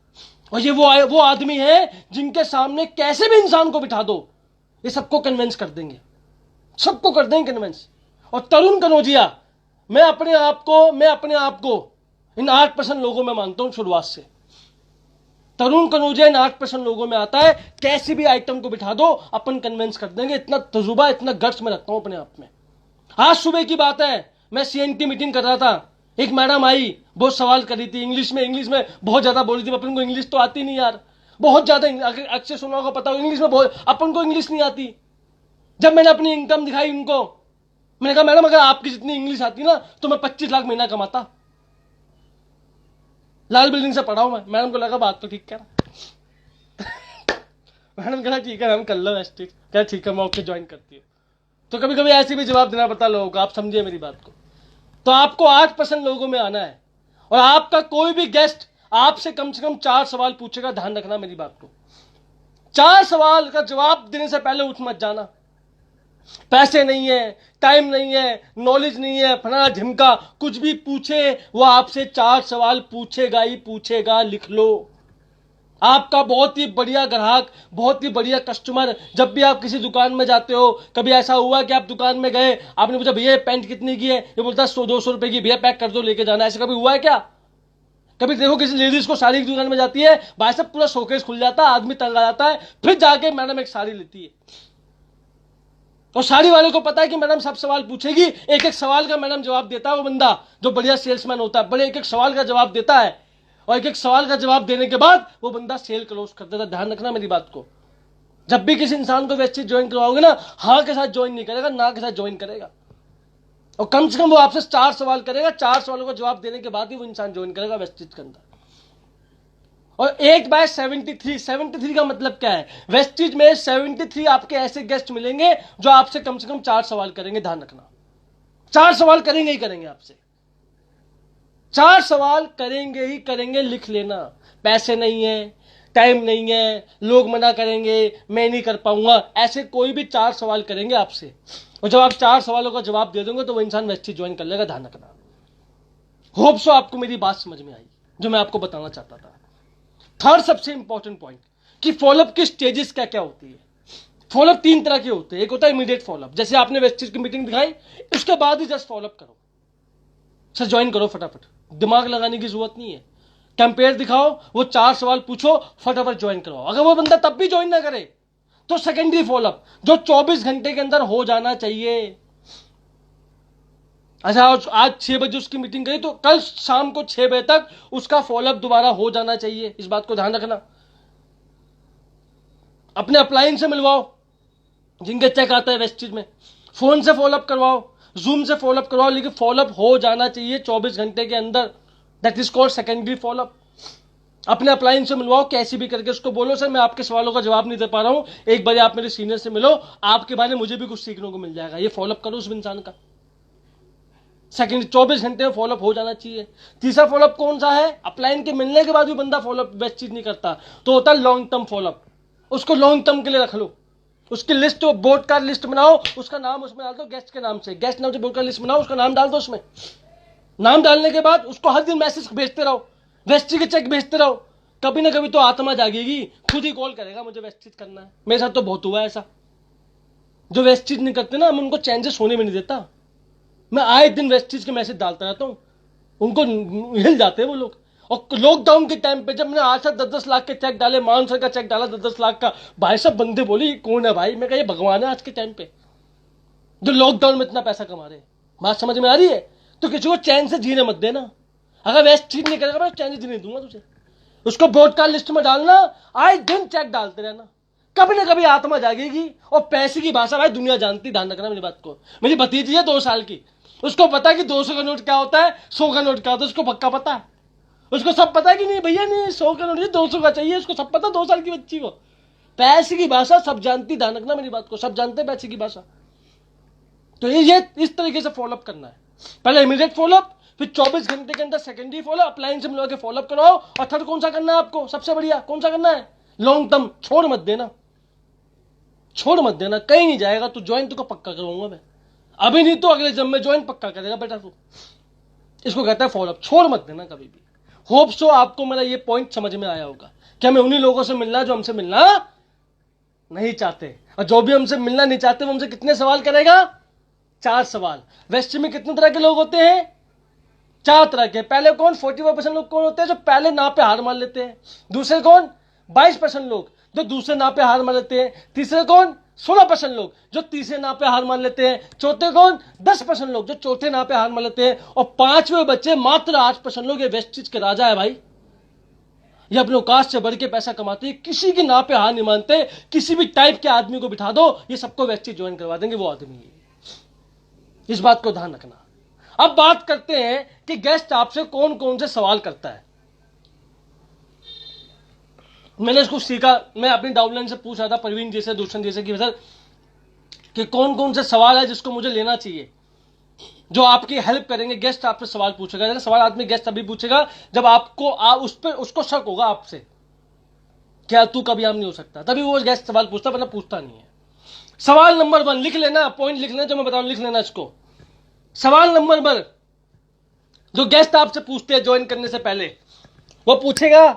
और ये वो आदमी है जिनके सामने कैसे भी इंसान को बिठा दो ये सबको कन्विंस कर देंगे, सबको कर देंगे कन्विंस। और तरुण कनौजिया, मैं अपने आप को इन 8% लोगों में मानता हूं शुरुआत से। तरुण कनौजिया इन 8% लोगों में आता है। कैसी भी आइटम को बिठा दो अपन कन्विंस कर देंगे। इतना तजुर्बा, इतना गट्स में रखता हूं अपने आप में। आज सुबह की बात है, मैं CNT मीटिंग कर रहा था, एक मैडम आई, बहुत सवाल कर रही थी इंग्लिश में बहुत ज्यादा बोल रही थी। अपन को इंग्लिश तो आती नहीं यार, बहुत ज्यादा अच्छे सुना होगा, पता होगा इंग्लिश में बहुत, अपन को इंग्लिश नहीं आती। जब मैंने अपनी इनकम दिखाई उनको, मैंने कहा मैडम अगर आपकी जितनी इंग्लिश आती ना तो मैं 25 लाख महीना कमाता। लाल बिल्डिंग से पढ़ा हूं मैं। मैडम को लगा बात तो ठीक कह मैडम कहा ठीक है हम कर लो एस्टिक, क्या ठीक है मैं ओके ज्वाइन करती हूँ। तो कभी कभी ऐसे भी जवाब देना पड़ता लोगों को, आप समझिए मेरी बात को। तो आपको 8% लोगों में आना है, और आपका कोई भी गेस्ट आपसे कम से कम 4 सवाल पूछेगा, ध्यान रखना मेरी बात को। 4 सवाल का जवाब देने से पहले उठ मत जाना। पैसे नहीं है, टाइम नहीं है, नॉलेज नहीं है, फलाना ढिमका, कुछ भी पूछे वो आपसे 4 सवाल पूछेगा ही पूछेगा, लिख लो। आपका बहुत ही बढ़िया ग्राहक, बहुत ही बढ़िया कस्टमर, जब भी आप किसी दुकान में जाते हो, कभी ऐसा हुआ कि आप दुकान में गए, आपने पूछा भैया पैंट कितनी की है, ये बोलता है 100-200 रुपए की, भैया पैक कर दो लेके जाना, ऐसा कभी हुआ है क्या? कभी देखो किसी लेडीज को साड़ी की दुकान में जाती है, भाई साहब पूरा शोकेस खुल जाता है, आदमी तंग आ जाता है, फिर जाके मैडम एक साड़ी लेती है। और साड़ी वाले को पता है कि मैडम सब सवाल पूछेगी, एक एक सवाल का मैडम जवाब देता है वो बंदा, जो बढ़िया सेल्समैन होता है, बड़े एक एक सवाल का जवाब देता है, और एक एक सवाल का जवाब देने के बाद वो बंदा सेल क्लोज कर देता है। ध्यान रखना मेरी बात को। जब भी किसी इंसान को वेस्टेज ज्वाइन करवाओगे ना, हाँ के साथ ज्वाइन नहीं करेगा, ना के साथ ज्वाइन करेगा, और कम से कम वो आपसे 4 सवाल करेगा, 4 सवालों का जवाब देने के बाद ही वो इंसान ज्वाइन करेगा वेस्टेज के अंदर। और 8/73 का मतलब क्या है? वेस्टेज में 73 आपके ऐसे गेस्ट मिलेंगे जो आपसे कम से कम 4 सवाल करेंगे। ध्यान रखना, 4 सवाल करेंगे ही करेंगे आपसे, 4 सवाल करेंगे ही करेंगे, लिख लेना। पैसे नहीं है, टाइम नहीं है, लोग मना करेंगे, मैं नहीं कर पाऊंगा, ऐसे कोई भी 4 सवाल करेंगे आपसे, और जब आप 4 सवालों का जवाब दे दोगे तो वो इंसान वेस्टेज ज्वाइन कर लेगा। ध्यान रखना। होप सो आपको मेरी बात समझ में आई जो मैं आपको बताना चाहता था। थर्ड सबसे इंपॉर्टेंट पॉइंट कि फॉलोअप की स्टेजेस क्या क्या होती है। फॉलोअप 3 तरह के होते हैं। एक होता है इमीडिएट फॉलोअप, जैसे आपने वेस्टेज की मीटिंग दिखाई, उसके बाद ही जस्ट फॉलोअप करो, सर ज्वाइन करो फटाफट, दिमाग लगाने की जरूरत नहीं है। कंपेयर दिखाओ, वो 4 सवाल पूछो, फटाफट ज्वाइन करवाओ। अगर वो बंदा तब भी ज्वाइन ना करे तो सेकेंडरी फॉलोअप, जो 24 घंटे के अंदर हो जाना चाहिए। अच्छा आज 6 बजे उसकी मीटिंग करी तो कल शाम को 6 बजे तक उसका फॉलोअप दोबारा हो जाना चाहिए। इस बात को ध्यान रखना। अपने अपलाइन से मिलवाओ जिनके चेक आता है वेस्टेज में, फोन से फॉलोअप करवाओ, जूम से फॉलोअप करवाओ, लेकिन फॉलोअप हो जाना चाहिए 24 घंटे के अंदर। That is called secondary follow up. अपने अपलाइन से मिलवाओ, कैसे भी करके उसको बोलो सर मैं आपके सवालों का जवाब नहीं दे पा रहा हूं, एक बार आप मेरे सीनियर से मिलो, आपके बारे में मुझे भी कुछ सीखने को मिल जाएगा। ये फॉलोअप करो उस इंसान का। सेकंड 24 घंटे में फॉलोअप हो जाना चाहिए। तीसरा फॉलोअप कौन सा है? अपलाइन के मिलने के बाद भी बंदा फॉलोअप बेस्ट चीज नहीं करता तो होता है लॉन्ग टर्म फॉलोअप। उसको लॉन्ग टर्म के लिए रख लो, उसकी लिस्ट, बोर्ड कार्ड लिस्ट बनाओ, उसका नाम उसमें डाल दो गेस्ट के नाम से, गेस्ट नाम से बोर्ड कार्ड लिस्ट बनाओ, उसका नाम डाल दो उसमें। नाम डालने के बाद उसको हर दिन मैसेज भेजते रहो, वेस्टी के चेक भेजते रहो। कभी ना कभी तो आत्मा जागेगी, खुद ही कॉल करेगा मुझे वेस्टिज करना है। मेरे साथ तो बहुत हुआ है ऐसा। जो वेस्टिज नहीं करते ना, मैं उनको चैन से सोने में नहीं देता। मैं आए दिन वेस्टिज के मैसेज डालता रहता हूं, उनको हिल जाते हैं वो लोग। और लॉकडाउन के टाइम पे जब मैंने 8 से 10 लाख के चेक डाले, मानसर का चेक डाला 10 लाख का, भाई सब बंदे बोले कौन है भाई? मैं कहा ये भगवान है आज के टाइम पे जो लॉकडाउन में इतना पैसा कमा रहे हैं। बात समझ में आ रही है? तो किसी को चैन से जीने मत देना। अगर वेस्ट ठीक नहीं करेगा मैं चैन से जीने दूंगा तुझे। उसको ब्रॉडकास्ट लिस्ट में डालना, आए दिन चेक डालते रहना, कभी ना कभी आत्मा जागेगी। और पैसे की भाषा भाई दुनिया जानती, ध्यान रखना मेरी बात को। मेरी भतीजी है 2 साल की, उसको पता है कि 200 का नोट क्या होता है, 100 का नोट क्या होता है, उसको पक्का पता है। उसको सब पता है कि नहीं भैया नहीं 100 का नोट 200 का चाहिए, उसको सब पता। 2 साल की बच्ची को पैसे की भाषा सब जानती, ध्यान रखना मेरी बात को, सब जानते पैसे की भाषा। तो ये इस तरीके से फॉलोअप करना है। पहले इमीडिएट फॉलोअप, फिर 24 घंटे के अंदर सेकेंडरी फॉलोअप, अपलाइन से मिलवा के फॉलोअप कराओ, और थर्ड कौन सा करना है आपको? सबसे बढ़िया कौन सा करना है? Long term. छोड़ मत देना, छोड़ मत देना, कहीं नहीं जाएगा तू। ज्वाइन तुझको पक्का करवाऊंगा मैं, अभी नहीं तो अगले जब में ज्वाइन पक्का करेगा बेटा तू। इसको कहता है फॉलोअप, छोड़ मत देना कभी भी। होप सो आपको मेरा ये पॉइंट समझ में आया होगा कि हमें उन्हीं लोगों से मिलना जो हमसे मिलना नहीं चाहते, और जो भी हमसे मिलना नहीं चाहते वो हमसे कितने सवाल करेगा? 4 सवाल। वेस्ट में कितने तरह के लोग होते हैं? 4 तरह के। पहले कौन? 45% लोग कौन होते हैं? जो पहले नाव पे हार मान लेते हैं। दूसरे कौन? 22% लोग जो दूसरे नाव पे हार मान लेते हैं। तीसरे कौन? 16% लोग जो तीसरे नाव पे हार मान लेते हैं। चौथे कौन? 10% लोग जो चौथे नाव पे हार मान लेते हैं। और पांचवे बच्चे मात्र 8% लोग। ये वेस्टिज के राजा है भाई। ये अपने औकात से बढ़ के पैसा कमाते हैं, किसी की नाव पे हार नहीं मानते। किसी भी टाइप के आदमी को बिठा दो, ये सबको वेस्टिज ज्वाइन करवा देंगे, वो आदमी है। इस बात को ध्यान रखना। अब बात करते हैं कि गेस्ट आपसे कौन कौन से सवाल करता है। मैंने इसको सीखा, मैं अपनी डाउनलाइन से पूछ रहा था, परवीन जैसे, दूषण जैसे, कि सर कि कौन कौन से सवाल है जिसको मुझे लेना चाहिए, जो आपकी हेल्प करेंगे। गेस्ट आपसे सवाल पूछेगा, सवाल आदमी गेस्ट अभी पूछेगा जब आपको उस पर उसको शक होगा आपसे, क्या तू कभी आम नहीं हो सकता, तभी वो गेस्ट सवाल पूछता, वरना पूछता नहीं है। सवाल नंबर 1 लिख लेना, पॉइंट लिख लेना, जो मैं बताऊं लिख लेना इसको। सवाल नंबर 1 जो गेस्ट आपसे पूछते हैं ज्वाइन करने से पहले, वो पूछेगा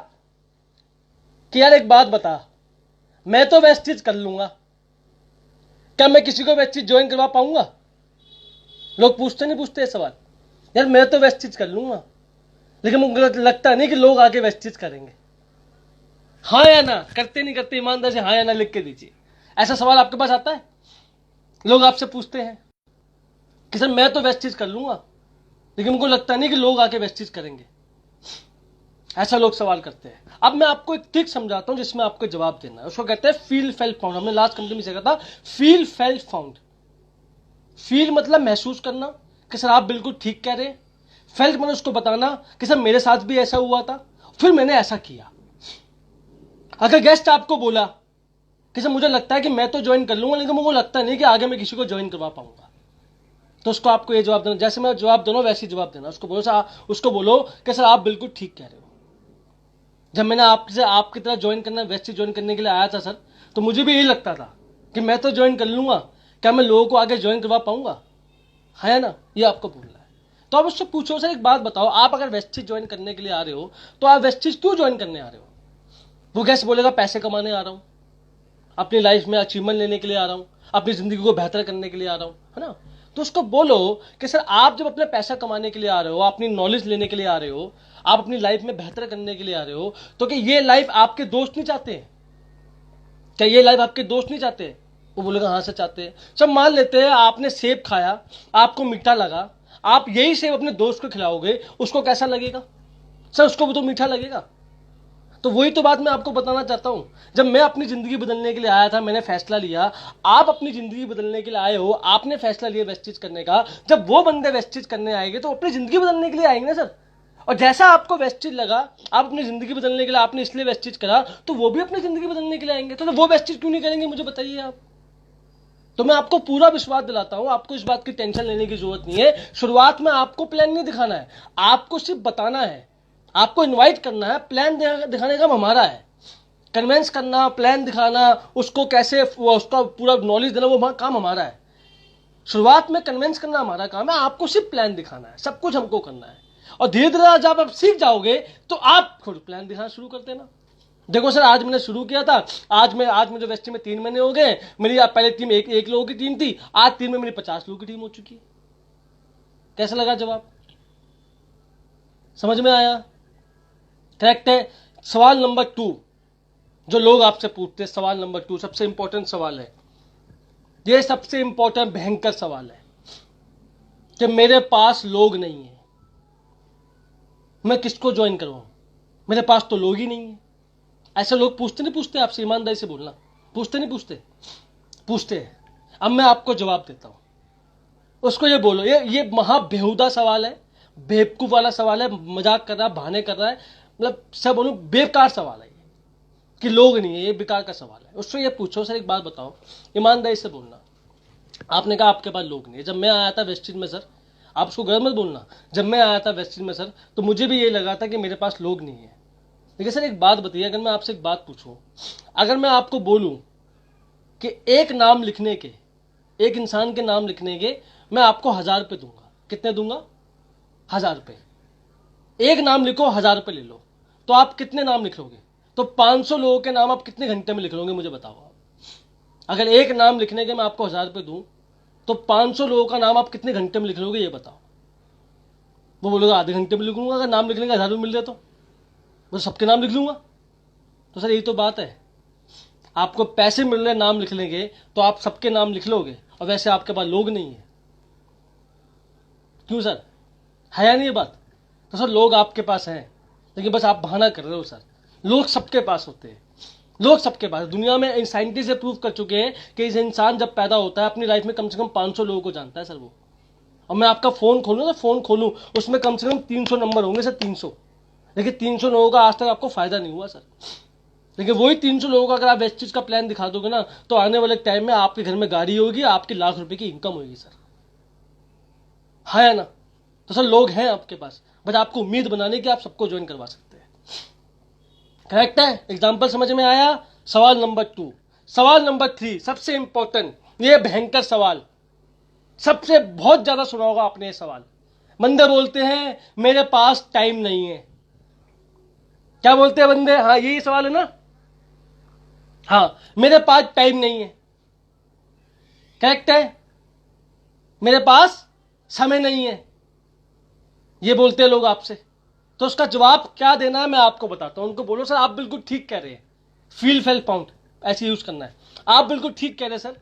कि यार एक बात बता, मैं तो वेस्टिज कर लूंगा, क्या मैं किसी को वेस्टिज ज्वाइन करवा पाऊंगा? लोग पूछते नहीं पूछते सवाल, यार मैं तो वेस्टिज कर लूंगा, लेकिन मुझे लगता नहीं कि लोग आगे वेस्टिज करेंगे। हाँ या ना, करते नहीं करते ईमानदार से हाँ या ना लिख के दीजिए। ऐसा सवाल आपके पास आता है? लोग आपसे पूछते हैं कि सर मैं तो वेस्टिज कर लूंगा, लेकिन मुझको लगता नहीं कि लोग आके वेस्टिज करेंगे। ऐसा लोग सवाल करते हैं। अब मैं आपको एक ट्रिक समझाता हूं जिसमें आपको जवाब देना है। उसको कहते हैं फील फेल्ट फाउंड। हमने लास्ट कंपनी में सीखा था फील फेल्ट फाउंड। फील मतलब महसूस करना कि सर आप बिल्कुल ठीक कह रहे हैं। फेल्ट मतलब उसको बताना कि सर मेरे साथ भी ऐसा हुआ था, फिर मैंने ऐसा किया। अगर गेस्ट आपको बोला कि सर मुझे लगता है कि मैं तो ज्वाइन कर लूंगा, लेकिन मुझे लगता नहीं कि आगे मैं किसी को ज्वाइन करवा पाऊंगा, तो उसको आपको ये जवाब देना, जैसे मैं जवाब दूंगा वैसे ही जवाब देना। उसको बोलो कि सर आप बिल्कुल ठीक कह रहे हो। जब मैंने आपसे आपकी तरह ज्वाइन करना, वेस्टिज ज्वाइन करने के लिए आया था सर, तो मुझे भी यही लगता था कि मैं तो ज्वाइन कर लूंगा, क्या मैं लोगों को आगे ज्वाइन करवा पाऊंगा? है ना, ये आपको बोलना है। तो आप उससे पूछो सर एक बात बताओ, आप अगर वेस्टिज ज्वाइन करने के लिए आ रहे हो तो आप वेस्टिज क्यों ज्वाइन करने आ रहे हो? वो गेस्ट बोलेगा पैसे कमाने आ रहा हूं, अपनी लाइफ में अचीवमेंट लेने के लिए आ रहा हूं, अपनी जिंदगी को बेहतर करने के लिए आ रहा हूं, है ना। तो उसको बोलो कि सर आप जब अपने पैसा कमाने के लिए आ रहे हो, अपनी नॉलेज लेने के लिए आ रहे हो, आप अपनी लाइफ में बेहतर करने के लिए आ रहे हो, तो कि ये लाइफ आपके दोस्त नहीं चाहते हैं? क्या ये लाइफ आपके दोस्त नहीं चाहते? वो बोलेगा हाँ सर चाहते हैं। सब मान लेते हैं आपने सेब खाया, आपको मीठा लगा, आप यही सेब अपने दोस्त को खिलाओगे, उसको कैसा लगेगा? सर उसको भी तो मीठा लगेगा। तो वही तो बात मैं आपको बताना चाहता हूं। जब मैं अपनी जिंदगी बदलने के लिए आया था, मैंने फैसला लिया, आप अपनी जिंदगी बदलने के लिए आए हो, आपने फैसला लिया वेस्टिज करने का। जब वो बंदे वेस्टिज करने आएंगे तो अपनी जिंदगी बदलने के लिए आएंगे ना सर। और जैसा आपको वेस्टिज लगा, आप अपनी जिंदगी बदलने के लिए आपने इसलिए वेस्टिज करा, तो वो भी अपनी जिंदगी बदलने के लिए आएंगे। तो वो वेस्टिज क्यों नहीं करेंगे, मुझे बताइए आप। तो मैं आपको पूरा विश्वास दिलाता हूं, आपको इस बात की टेंशन लेने की जरूरत नहीं है। शुरुआत में आपको प्लान नहीं दिखाना है, आपको सिर्फ बताना है, आपको इनवाइट करना है। प्लान दिखाने का हमारा है, कन्वेंस करना, प्लान दिखाना, उसको कैसे उसका पूरा नॉलेज देना, वो काम हमारा है। शुरुआत में कन्वेंस करना हमारा काम है, आपको सिर्फ प्लान दिखाना है, सब कुछ हमको करना है। और धीरे धीरे जब आप सीख जाओगे तो आप खुद प्लान दिखाना शुरू कर देना। देखो सर आज मैंने शुरू किया था, आज मुझे वेस्ट में 3 महीने हो गए। मेरी पहले टीम एक लोगों की टीम थी, आज 3 में मेरी 50 लोगों की टीम हो चुकी है। कैसा लगा जवाब? समझ में आया? करेक्ट है। सवाल नंबर 2 जो लोग आपसे पूछते हैं, सवाल नंबर 2 सबसे इंपॉर्टेंट सवाल है। यह सबसे इंपॉर्टेंट भयंकर सवाल है कि मेरे पास लोग नहीं है, मैं किसको ज्वाइन करवाऊं, मेरे पास तो लोग ही नहीं है। ऐसे लोग पूछते नहीं पूछते आपसे? ईमानदारी से बोलना, पूछते नहीं पूछते? पूछते हैं। अब मैं आपको जवाब देता हूं। उसको ये बोलो, ये महा बेहुदा सवाल है, बेवकूफ वाला सवाल है, मजाक कर रहा है, बहाने कर रहा है, मतलब सब बोलूं बेकार सवाल है कि लोग नहीं है, ये बेकार का सवाल है। उससे ये पूछो सर एक बात बताओ, ईमानदारी से बोलना। आपने कहा आपके पास लोग नहीं है। जब मैं आया था वेस्टिज में सर, आप उसको गलत मत बोलना, जब मैं आया था वेस्टिज में सर तो मुझे भी ये लगा था कि मेरे पास लोग नहीं है। लेकिन सर एक बात बताइए, अगर मैं आपसे एक बात पूछूं, अगर मैं आपको बोलूं कि एक नाम लिखने के, एक इंसान के नाम लिखने के मैं आपको 1000 रुपये दूंगा, कितने दूंगा? 1000 रुपये। एक नाम लिखो, 1000 रुपये ले लो, तो आप कितने नाम लिख लोगे? तो 500 लोगों के नाम आप कितने घंटे में लिख लोगे, मुझे बताओ आप। अगर एक नाम लिखने के मैं आपको 1000 रुपये दूं तो 500 लोगों का नाम आप कितने घंटे में लिख लोगे, ये बताओ। वो बोलेगा आधे घंटे में लिख लूंगा, अगर नाम लिखने का 1000 रुपये मिल जाए तो वो सबके नाम लिख लूंगा। तो सर यही तो बात है, आपको पैसे मिल रहे नाम लिख लेंगे तो आप सबके नाम लिख लोगे, और वैसे आपके पास लोग नहीं है। क्यों सर, है या नहीं ये बात? तो सर लोग आपके पास हैं, लेकिन बस आप बहाना कर रहे हो सर। लोग सबके पास होते हैं, लोग सबके पास। दुनिया में साइंटिस्ट से प्रूव कर चुके हैं कि इस इंसान जब पैदा होता है अपनी लाइफ में कम से कम 500 लोगों को जानता है सर वो। और मैं आपका फोन खोलूँ तो फोन खोलूँ उसमें कम से कम 300 नंबर होंगे सर, 300। लेकिन 300 लोगों का आज तक आपको फायदा नहीं हुआ सर। लेकिन वही 300 लोगों का अगर आप वेस्टेज का प्लान दिखा दोगे ना, तो आने वाले टाइम में आपके घर में गाड़ी होगी, आपकी लाख रुपए की इनकम होगी सर। है ना? तो सर लोग हैं आपके पास, बस आपको उम्मीद बनाने की आप सबको ज्वाइन करवा सकते हैं। करेक्ट है? एग्जाम्पल समझ में आया? सवाल नंबर 2। सवाल नंबर 3 सबसे इंपॉर्टेंट, ये भयंकर सवाल, सबसे बहुत ज्यादा सुना होगा आपने ये सवाल। बंदे बोलते हैं मेरे पास टाइम नहीं है। क्या बोलते हैं बंदे? हाँ यही सवाल है ना? हाँ, मेरे पास टाइम नहीं है। करेक्ट है? मेरे पास समय नहीं है, ये बोलते हैं लोग आपसे। तो उसका जवाब क्या देना है मैं आपको बताता हूं। उनको बोलो सर आप बिल्कुल ठीक कह रहे हैं, फील फेल फाउंड ऐसे यूज करना है। आप बिल्कुल ठीक कह रहे हैं सर,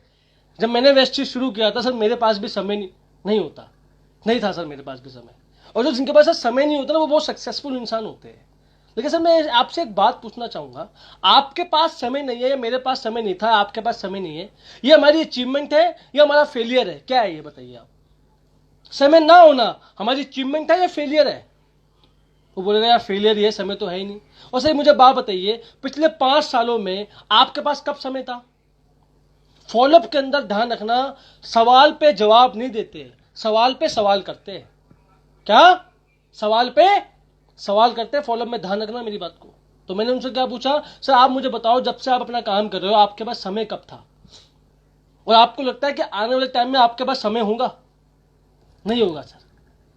जब मैंने वेस्टेज शुरू किया था सर मेरे पास भी समय नहीं होता, नहीं था सर मेरे पास भी समय। और जो जिनके पास सर समय नहीं होता ना वो बहुत सक्सेसफुल इंसान होते हैं। लेकिन सर मैं आपसे एक बात पूछना चाहूंगा, आपके पास समय नहीं है या मेरे पास समय नहीं था, आपके पास समय नहीं है, ये हमारी अचीवमेंट है या हमारा फेलियर है? क्या है ये बताइए आप। समय ना होना हमारी अचीवमेंट है या फेलियर है? वो बोलेगा यार फेलियर ये, समय तो है ही नहीं। और सर मुझे बात बताइए, पिछले 5 सालों में आपके पास कब समय था? फॉलोअप के अंदर ध्यान रखना, सवाल पे जवाब नहीं देते, सवाल पे सवाल करते हैं। क्या? सवाल पे सवाल करते हैं। फॉलोअप में ध्यान रखना मेरी बात को। तो मैंने उनसे क्या पूछा, सर आप मुझे बताओ जब से आप अपना काम कर रहे हो आपके पास समय कब था? और आपको लगता है कि आने वाले टाइम में आपके पास समय होगा? नहीं होगा सर,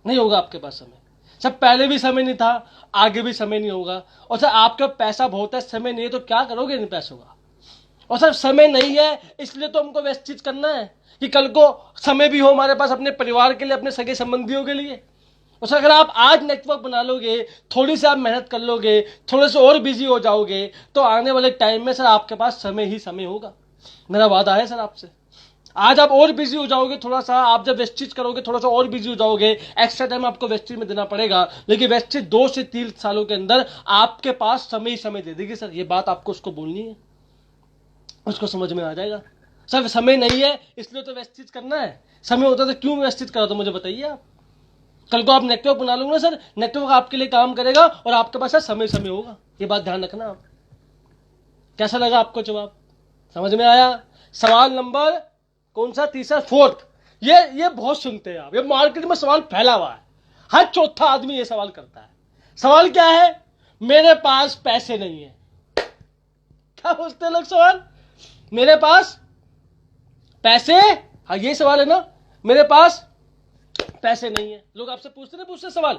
नहीं होगा आपके पास समय। सर पहले भी समय नहीं था, आगे भी समय नहीं होगा। और सर आपके पैसा बहुत है, समय नहीं है, तो क्या करोगे इन पैसों का? और सर समय नहीं है इसलिए तो हमको वेस्टेज करना है कि कल को समय भी हो हमारे पास अपने परिवार के लिए, अपने सगे संबंधियों के लिए। और सर अगर आप आज नेटवर्क बना लोगे, थोड़ी सी आप मेहनत कर लोगे, थोड़े से और बिजी हो जाओगे, तो आने वाले टाइम में सर आपके पास समय ही समय होगा। मेरा वादा है सर आपसे। आज आप और बिजी हो जाओगे, थोड़ा सा आप जब वेस्टेज करोगे थोड़ा सा और बिजी हो जाओगे, एक्स्ट्रा टाइम आपको वेस्टेज में देना पड़ेगा, लेकिन वेस्टेज 2 से 3 सालों के अंदर आपके पास समय ही समय दे देगी सर। ये बात आपको उसको बोलनी है, उसको समझ में आ जाएगा। सर समय नहीं है इसलिए तो वेस्टेज करना है, समय होता तो क्यों वेस्टेज करा? तो मुझे बताइए आप। कल को आप नेटवर्क बना लोगे ना सर, नेटवर्क आपके लिए काम करेगा और आपके पास समय समय होगा। ये बात ध्यान रखना आप। कैसा लगा आपको जवाब? समझ में आया? सवाल नंबर कौन सा? तीसरा, 4th। ये बहुत सुनते हैं आप, ये मार्केट में सवाल फैला हुआ है, हर चौथा आदमी ये सवाल करता है। सवाल क्या है? मेरे पास पैसे नहीं है। क्या पूछते हैं लोग सवाल? मेरे पास पैसे, हाँ ये सवाल है ना, मेरे पास पैसे नहीं है। लोग आपसे पूछते सवाल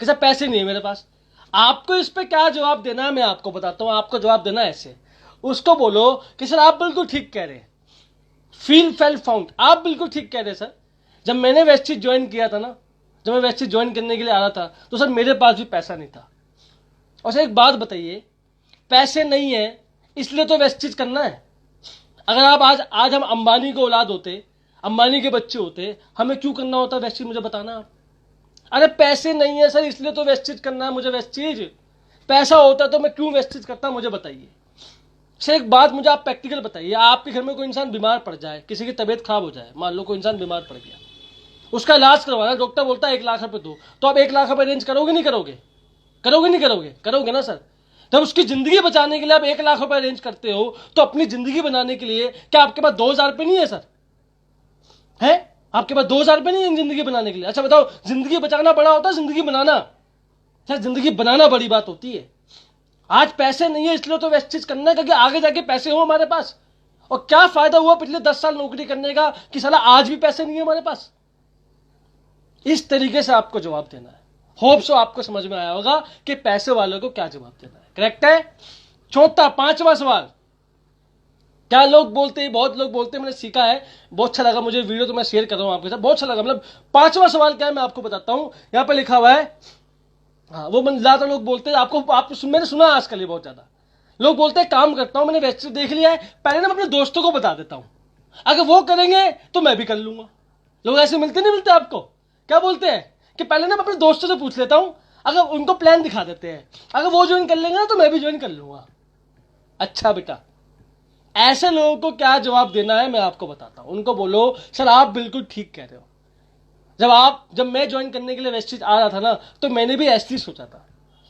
कि सर पैसे नहीं है मेरे पास। आपको इस पे क्या जवाब देना है मैं आपको बताता हूं। आपको जवाब देना है ऐसे, उसको बोलो कि सर आप बिल्कुल ठीक कह रहे हैं, फील फेल फाउंड, आप बिल्कुल ठीक कह रहे हैं सर। जब मैंने वेस्टेज ज्वाइन किया था ना, जब मैं वेस्टेज ज्वाइन करने के लिए आ रहा था, तो सर मेरे पास भी पैसा नहीं था। और सर एक बात बताइए, पैसे नहीं है इसलिए तो वेस्टेज करना है। अगर आप आज हम अंबानी को औलाद होते, अंबानी के बच्चे होते, हमें क्यों करना होता वेस्टेज? मुझे बताना आप। अरे पैसे नहीं है सर इसलिए तो वेस्टेज करना है मुझे वेस्टेज। पैसा होता तो मैं क्यों वेस्टेज करता? मुझे बताइए सर। एक बात मुझे आप प्रैक्टिकल बताइए, आपके घर में कोई इंसान बीमार पड़ जाए, किसी की तबीयत खराब हो जाए, मान लो कोई इंसान बीमार पड़ गया, उसका इलाज करवाना, डॉक्टर बोलता है 1 लाख रुपए दो, तो आप 1 लाख रुपए अरेंज करोगे नहीं करोगे? करोगे नहीं करोगे? करोगे ना सर। जब उसकी जिंदगी बचाने के लिए आप 1 लाख रुपए अरेंज करते हो, तो अपनी जिंदगी बनाने के लिए क्या आपके पास 2,000 रुपए नहीं है सर? है आपके पास 2,000 रुपए नहीं है जिंदगी बनाने के लिए? अच्छा बताओ, जिंदगी बचाना बड़ा होता है जिंदगी बनाना? सर जिंदगी बनाना बड़ी बात होती है। आज पैसे नहीं है इसलिए तो वेस्टेज करना है, क्योंकि आगे जाके पैसे हो हमारे पास। और क्या फायदा हुआ पिछले 10 साल नौकरी करने का कि साला आज भी पैसे नहीं है हमारे पास? इस तरीके से आपको जवाब देना है। होप सो आपको समझ में आया होगा कि पैसे वालों को क्या जवाब देना है। करेक्ट है? चौथा, 5वां सवाल, क्या लोग बोलते हैं, बहुत लोग बोलते हैं, मैंने सीखा है, बहुत अच्छा लगा मुझे, वीडियो तो मैं शेयर कर रहा हूं आपके साथ, बहुत अच्छा लगा। मतलब 5वां सवाल क्या है मैं आपको बताता हूं। यहां पर लिखा हुआ है, हाँ वो ज्यादा लोग बोलते हैं, मैंने सुना आजकल ये बहुत ज्यादा, लोग बोलते हैं काम करता हूं, मैंने वेब सीरीज देख लिया है, पहले ना मैं अपने दोस्तों को बता देता हूं, अगर वो करेंगे तो मैं भी कर लूंगा। लोग ऐसे मिलते नहीं मिलते आपको? क्या बोलते हैं कि पहले ना मैं अपने दोस्तों से पूछ लेता हूं, अगर उनको प्लान दिखा देते हैं, अगर वो ज्वाइन कर लेंगे ना तो मैं भी ज्वाइन कर लूंगा। अच्छा बेटा, ऐसे लोगों को क्या जवाब देना है मैं आपको बताता हूं। उनको बोलो सर आप बिल्कुल ठीक कह रहे हो। जब मैं ज्वाइन करने के लिए वेस्टिज आ रहा था ना, तो मैंने भी ऐसे ही सोचा था।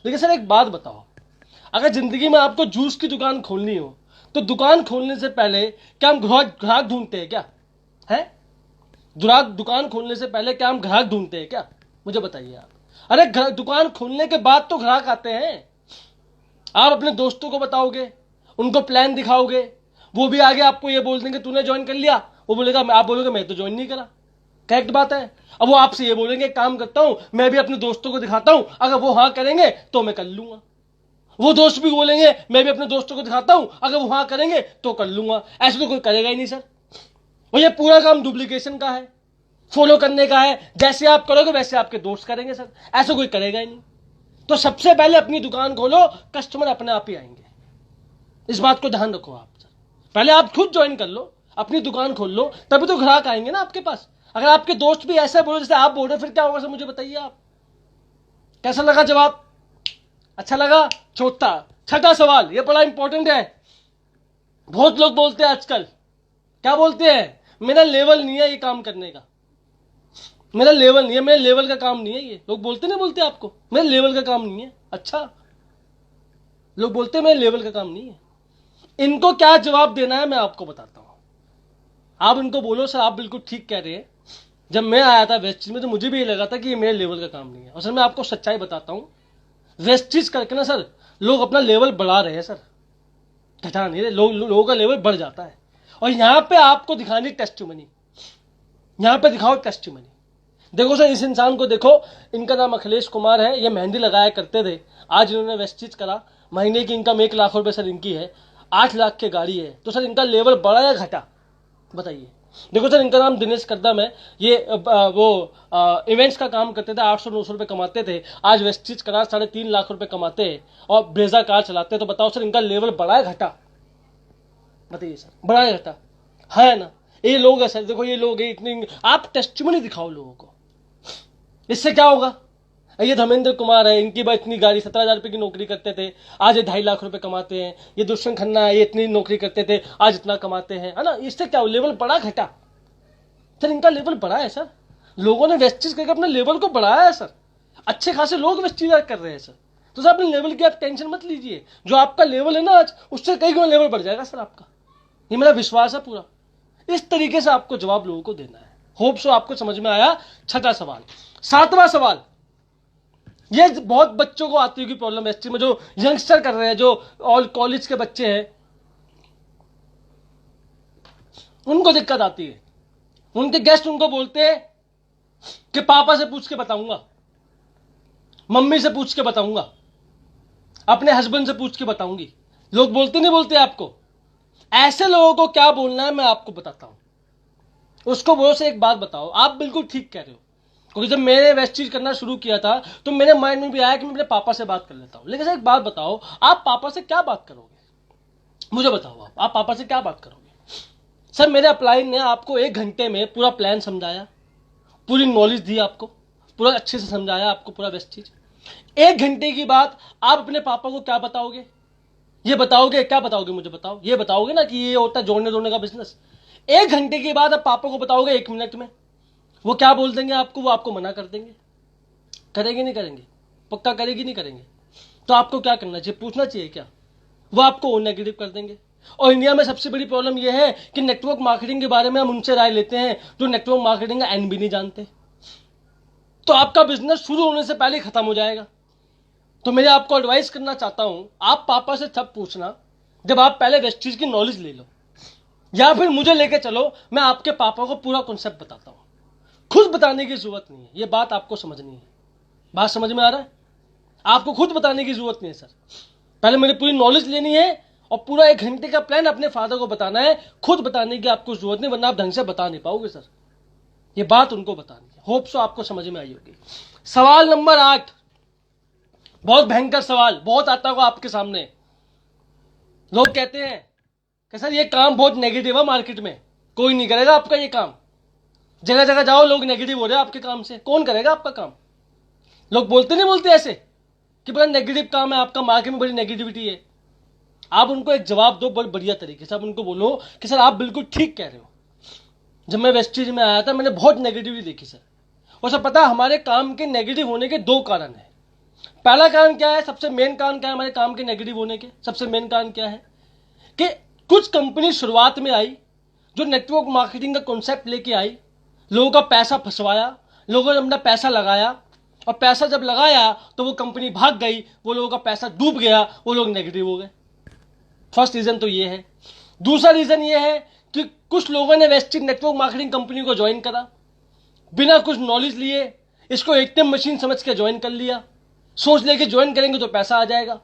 लेकिन सर एक बात बताओ, अगर जिंदगी में आपको जूस की दुकान खोलनी हो तो दुकान खोलने से पहले क्या हम ग्राहक ढूंढते हैं क्या? है दुकान खोलने से पहले क्या हम ग्राहक ढूंढते हैं क्या? मुझे बताइए आप। अरे दुकान खोलने के बाद तो ग्राहक आते हैं। आप अपने दोस्तों को बताओगे, उनको प्लान दिखाओगे, वो भी आगे आपको ये बोल देंगे तूने ज्वाइन कर लिया, वो बोलेगा, आप बोलोगे मैं तो ज्वाइन नहीं करा। करेक्ट बात है। अब वो आपसे ये बोलेंगे काम करता हूं, मैं भी अपने दोस्तों को दिखाता हूं, अगर वो हाँ करेंगे तो मैं कर लूंगा। वो दोस्त भी बोलेंगे मैं भी अपने दोस्तों को दिखाता हूं, अगर वो हाँ करेंगे तो कर लूंगा। ऐसे तो कोई करेगा ही नहीं सर। और ये पूरा काम डुप्लीकेशन का है, फॉलो करने का है। जैसे आप करोगे वैसे आपके दोस्त करेंगे सर, ऐसा कोई करेगा ही नहीं। तो सबसे पहले अपनी दुकान खोलो, कस्टमर अपने आप ही आएंगे। इस बात को ध्यान रखो आप सर। पहले आप खुद ज्वाइन कर लो, अपनी दुकान खोल लो, तभी तो ग्राहक आएंगे ना आपके पास। अगर आपके दोस्त भी ऐसा बोलो जैसे आप बोल रहे, फिर क्या होगा सर मुझे बताइए आप। कैसा लगा जवाब? अच्छा लगा? छठा सवाल, ये बड़ा इंपॉर्टेंट है। बहुत लोग बोलते हैं आजकल, क्या बोलते हैं, मेरा लेवल नहीं है ये काम करने का, मेरा लेवल नहीं है, मेरे लेवल का काम नहीं है ये। लोग बोलते नहीं बोलते आपको, मेरे लेवल का काम नहीं है। अच्छा, लोग बोलते हैं मेरे लेवल का काम नहीं है। इनको क्या जवाब देना है मैं आपको बताता हूं। आप इनको बोलो सर आप बिल्कुल ठीक कह रहे हैं, जब मैं आया था वेस्टिज में तो मुझे भी ये लगा था कि ये मेरे लेवल का काम नहीं है। और सर मैं आपको सच्चाई बताता हूं, वेस्टिज करके ना सर लोग अपना लेवल बढ़ा रहे हैं सर, घटा नहीं रहे। लोगों का लेवल बढ़ जाता है। और यहां पे आपको दिखानी टेस्टिमनी, यहां पे दिखाओ टेस्टिमनी। देखो सर इस इंसान को देखो, इनका नाम अखिलेश कुमार है, ये मेहंदी लगाया करते थे, आज इन्होंने वेस्टिज करा, महीने की इनकम 1 लाख रुपए सर इनकी है, 8 लाख की गाड़ी है। तो सर इनका लेवल बढ़ा या घटा बताइए। देखो सर इनका नाम दिनेश कदम है, ये वो इवेंट्स का काम करते थे, 800-900 रुपए कमाते थे, आज वेस्टिज करा 3.5 लाख रुपए कमाते हैं और ब्रेजा कार चलाते हैं। तो बताओ सर इनका लेवल बढ़ा है घटा? बताइए सर, बढ़ा है घटा? है ना। ये लोग है सर, देखो ये लोग है इतनी, आप टेस्टिमनी दिखाओ लोगों को, इससे क्या होगा। ये धर्मेंद्र कुमार है, इनकी बस इतनी गाड़ी, 17,000 रुपए की नौकरी करते थे, आज ये 2.5 लाख रुपए कमाते हैं। ये दुष्यंत खन्ना है, ये इतनी नौकरी करते थे, आज इतना कमाते हैं, है ना। इससे क्या लेवल बढ़ा घटा? सर इनका लेवल बढ़ा है सर, लोगों ने वेस्टिज करके अपने लेवल को बढ़ाया है सर, अच्छे खासे लोग वेस्टिज कर रहे हैं सर। तो सर अपने लेवल की आप टेंशन मत लीजिए, जो आपका लेवल है ना आज, उससे कई गुना लेवल बढ़ जाएगा सर आपका, ये मेरा विश्वास है पूरा। इस तरीके से आपको जवाब लोगों को देना है। होप सो आपको समझ में आया। छठा सवाल। सातवां सवाल, ये बहुत बच्चों को आती होगी प्रॉब्लम वेस्टिज में, जो यंगस्टर कर रहे हैं, जो ऑल कॉलेज के बच्चे हैं, उनको दिक्कत आती है। उनके गेस्ट उनको बोलते हैं कि पापा से पूछ के बताऊंगा, मम्मी से पूछ के बताऊंगा, अपने हस्बैंड से पूछ के बताऊंगी। लोग बोलते नहीं बोलते आपको? ऐसे लोगों को क्या बोलना है मैं आपको बताता हूं। उसको बोलो से एक बात बताओ, आप बिल्कुल ठीक कह रहे हो, क्योंकि जब मैंने वेस्टिज करना शुरू किया था तो मेरे माइंड में भी आया कि मैं अपने पापा से बात कर लेता हूं। लेकिन सर एक बात बताओ, आप पापा से क्या बात करोगे? मुझे बताओ आप पापा से क्या बात करोगे? सर मेरे अपलाइन ने आपको 1 घंटे में पूरा प्लान समझाया, पूरी नॉलेज दी आपको, पूरा अच्छे से समझाया आपको पूरा वेस्टिज। 1 घंटे की बात आप अपने पापा को क्या बताओगे? ये बताओगे, क्या बताओगे मुझे बताओ, ये बताओगे ना कि ये होता है जोड़ने जोड़ने का बिजनेस। 1 घंटे की बात आप पापा को बताओगे 1 मिनट में, वो क्या बोल देंगे आपको? वो आपको मना कर देंगे। करेंगे नहीं करेंगे? पक्का करेगी नहीं करेंगे? तो आपको क्या करना चाहिए, पूछना चाहिए क्या? वो आपको और नेगेटिव कर देंगे। और इंडिया में सबसे बड़ी प्रॉब्लम यह है कि नेटवर्क मार्केटिंग के बारे में हम उनसे राय लेते हैं जो नेटवर्क मार्केटिंग का एन भी नहीं जानते, तो आपका बिजनेस शुरू होने से पहले खत्म हो जाएगा। तो मैं आपको एडवाइस करना चाहता हूं, आप पापा से तब पूछना जब आप पहले वेस्टिज की नॉलेज ले लो, या फिर मुझे लेके चलो, मैं आपके पापा को पूरा कॉन्सेप्ट बताता हूं। खुद बताने की जरूरत नहीं है, ये बात आपको समझनी है। बात समझ में आ रहा है? आपको खुद बताने की जरूरत नहीं है सर, पहले मेरी पूरी नॉलेज लेनी है और पूरा 1 घंटे का प्लान अपने फादर को बताना है। खुद बताने की आपको जरूरत नहीं, वरना आप ढंग से बता नहीं पाओगे सर। ये बात उनको बतानी है। होप सो आपको समझ में आई होगी। सवाल नंबर 8, बहुत भयंकर सवाल, बहुत आता होगा आपके सामने। लोग कहते हैं कि सर ये काम बहुत नेगेटिव है मार्केट में, कोई नहीं करेगा आपका ये काम। जगह जगह जाओ, लोग नेगेटिव हो रहे हैं आपके काम से, कौन करेगा आपका काम? लोग बोलते नहीं बोलते ऐसे कि बड़ा नेगेटिव काम है आपका, मार्केट में बड़ी नेगेटिविटी है। आप उनको एक जवाब दो बड़े बढ़िया तरीके से। आप उनको बोलो कि सर आप बिल्कुल ठीक कह रहे हो। जब मैं वेस्टेज में आया था मैंने बहुत नेगेटिविटी देखी सर। और सर पता है हमारे काम के नेगेटिव होने के दो कारण है। पहला कारण क्या है, सबसे मेन कारण क्या है हमारे काम के नेगेटिव होने के? सबसे मेन कारण क्या है कि कुछ कंपनी शुरुआत में आई जो नेटवर्क मार्केटिंग का कॉन्सेप्ट लेके आई, लोगों का पैसा फंसवाया, लोगों ने अपना पैसा लगाया, और पैसा जब लगाया तो वो कंपनी भाग गई, वो लोगों का पैसा डूब गया, वो लोग नेगेटिव हो गए। फर्स्ट रीजन तो ये है। दूसरा रीजन ये है कि कुछ लोगों ने वेस्टेज नेटवर्क मार्केटिंग कंपनी को ज्वाइन करा, बिना कुछ नॉलेज लिए इसको एटीएम मशीन समझ के ज्वाइन कर लिया, सोच लेके ज्वाइन करेंगे तो पैसा आ जाएगा,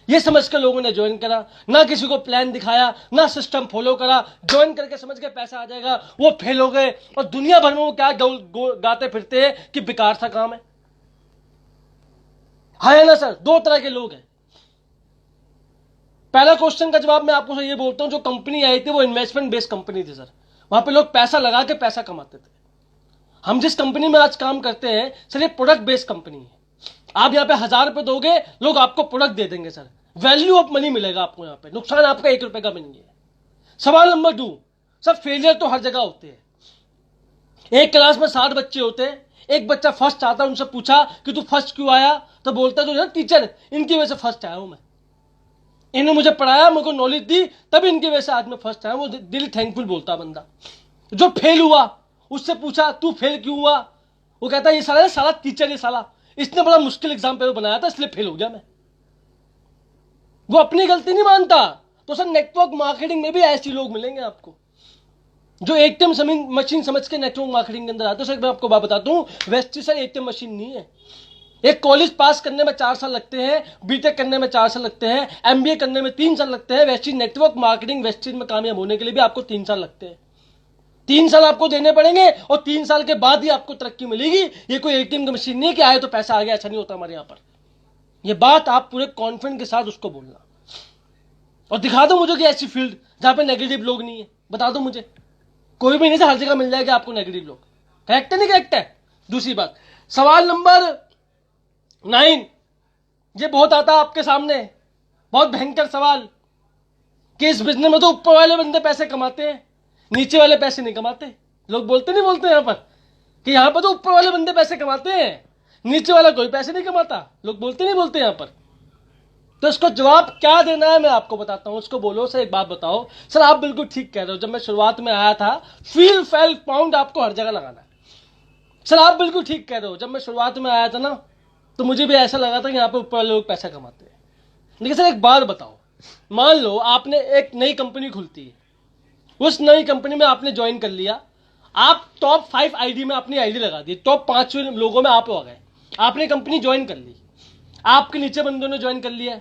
ये समझ के लोगों ने ज्वाइन करा, ना किसी को प्लान दिखाया, ना सिस्टम फॉलो करा, ज्वाइन करके समझ के पैसा आ जाएगा, वो फेल हो गए। और दुनिया भर में वो क्या गाते फिरते हैं कि बेकार सा काम है ना सर? दो तरह के लोग हैं। पहला क्वेश्चन का जवाब मैं आपको ये बोलता हूं, जो कंपनी आई थी वो इन्वेस्टमेंट बेस्ड कंपनी थी सर। वहां पे लोग पैसा लगा के पैसा कमाते थे। हम जिस कंपनी में आज काम करते हैं सर, ये प्रोडक्ट बेस्ड कंपनी है। आप यहाँ पे 1000 रुपए दोगे, लोग आपको प्रोडक्ट दे देंगे सर, वैल्यू ऑफ मनी मिलेगा आपको। यहाँ पे नुकसान आपका 1 रुपए का भी नहीं है। सवाल नंबर 2, सर फेलियर तो हर जगह होते हैं। एक क्लास में 60 बच्चे होते हैं, एक बच्चा फर्स्ट आता है, उनसे पूछा कि तू फर्स्ट क्यों आया, तो बोलता है टीचर इनकी वजह से फर्स्ट आया हूं मैं, इन्होंने मुझे पढ़ाया, मुझे नॉलेज दी, तभी इनकी वजह से आज मैं फर्स्ट आया। वो दिल थैंकफुल बोलता बंदा। जो फेल हुआ उससे पूछा तू फेल क्यों हुआ, वो कहता है ये साला टीचर, ये साला इसने बड़ा मुश्किल एग्जाम पेपर बनाया था इसलिए फेल हो गया मैं। वो अपनी गलती नहीं मानता। तो सर नेटवर्क मार्केटिंग में भी ऐसे लोग मिलेंगे आपको जो एटीएम मशीन समझ के नेटवर्क मार्केटिंग के अंदर आते हैं। सर मैं आपको बात बताता हूं, वेस्टेज सर एटीएम मशीन नहीं है। एक कॉलेज पास करने में 4 साल लगते हैं, बीटेक करने में 4 साल लगते हैं, एमबीए करने में 3 साल लगते हैं। वेस्टेज नेटवर्क मार्केटिंग वेस्टेज में कामयाब होने के लिए भी आपको 3 साल लगते हैं। 3 साल आपको देने पड़ेंगे और 3 साल के बाद ही आपको तरक्की मिलेगी। ये कोई एटीएम की मशीन नहीं है कि आए तो पैसा आ गया, ऐसा नहीं होता हमारे यहाँ पर। ये बात आप पूरे कॉन्फिडेंस के साथ उसको बोलना। और दिखा दो मुझे कि ऐसी फील्ड जहां पे नेगेटिव लोग नहीं है, बता दो मुझे। कोई भी नहीं था, हर जगह मिल जाएगा आपको नेगेटिव लोग। करेक्ट है नहीं करेक्ट है? दूसरी बात, सवाल नंबर 9, ये बहुत आता है आपके सामने, बहुत भयंकर सवाल कि इस बिजनेस में तो ऊपर वाले बंदे पैसे कमाते हैं, नीचे वाले पैसे नहीं कमाते। लोग बोलते नहीं बोलते यहां पर कि यहां पर तो ऊपर वाले बंदे पैसे कमाते हैं, नीचे वाला कोई पैसे नहीं कमाता। लोग बोलते नहीं बोलते यहां पर? तो इसको जवाब क्या देना है मैं आपको बताता हूं। उसको बोलो सर एक बात बताओ, सर आप बिल्कुल ठीक कह रहे हो, जब मैं शुरुआत में आया था फील फेल पाउंड आपको हर जगह लगाना है। सर आप बिल्कुल ठीक कह रहे हो, जब मैं शुरुआत में आया था ना तो मुझे भी ऐसा लगा था कि यहाँ पे ऊपर लोग पैसा कमाते हैं। लेकिन सर एक बात बताओ, मान लो आपने एक नई कंपनी खुलती है, उस नई कंपनी में आपने ज्वाइन कर लिया, आप टॉप 5 आईडी में अपनी आईडी लगा दी, टॉप 5 लोगों में आप आ गए, आपने कंपनी ज्वाइन कर ली, आपके नीचे बंदों ने ज्वाइन कर लिया,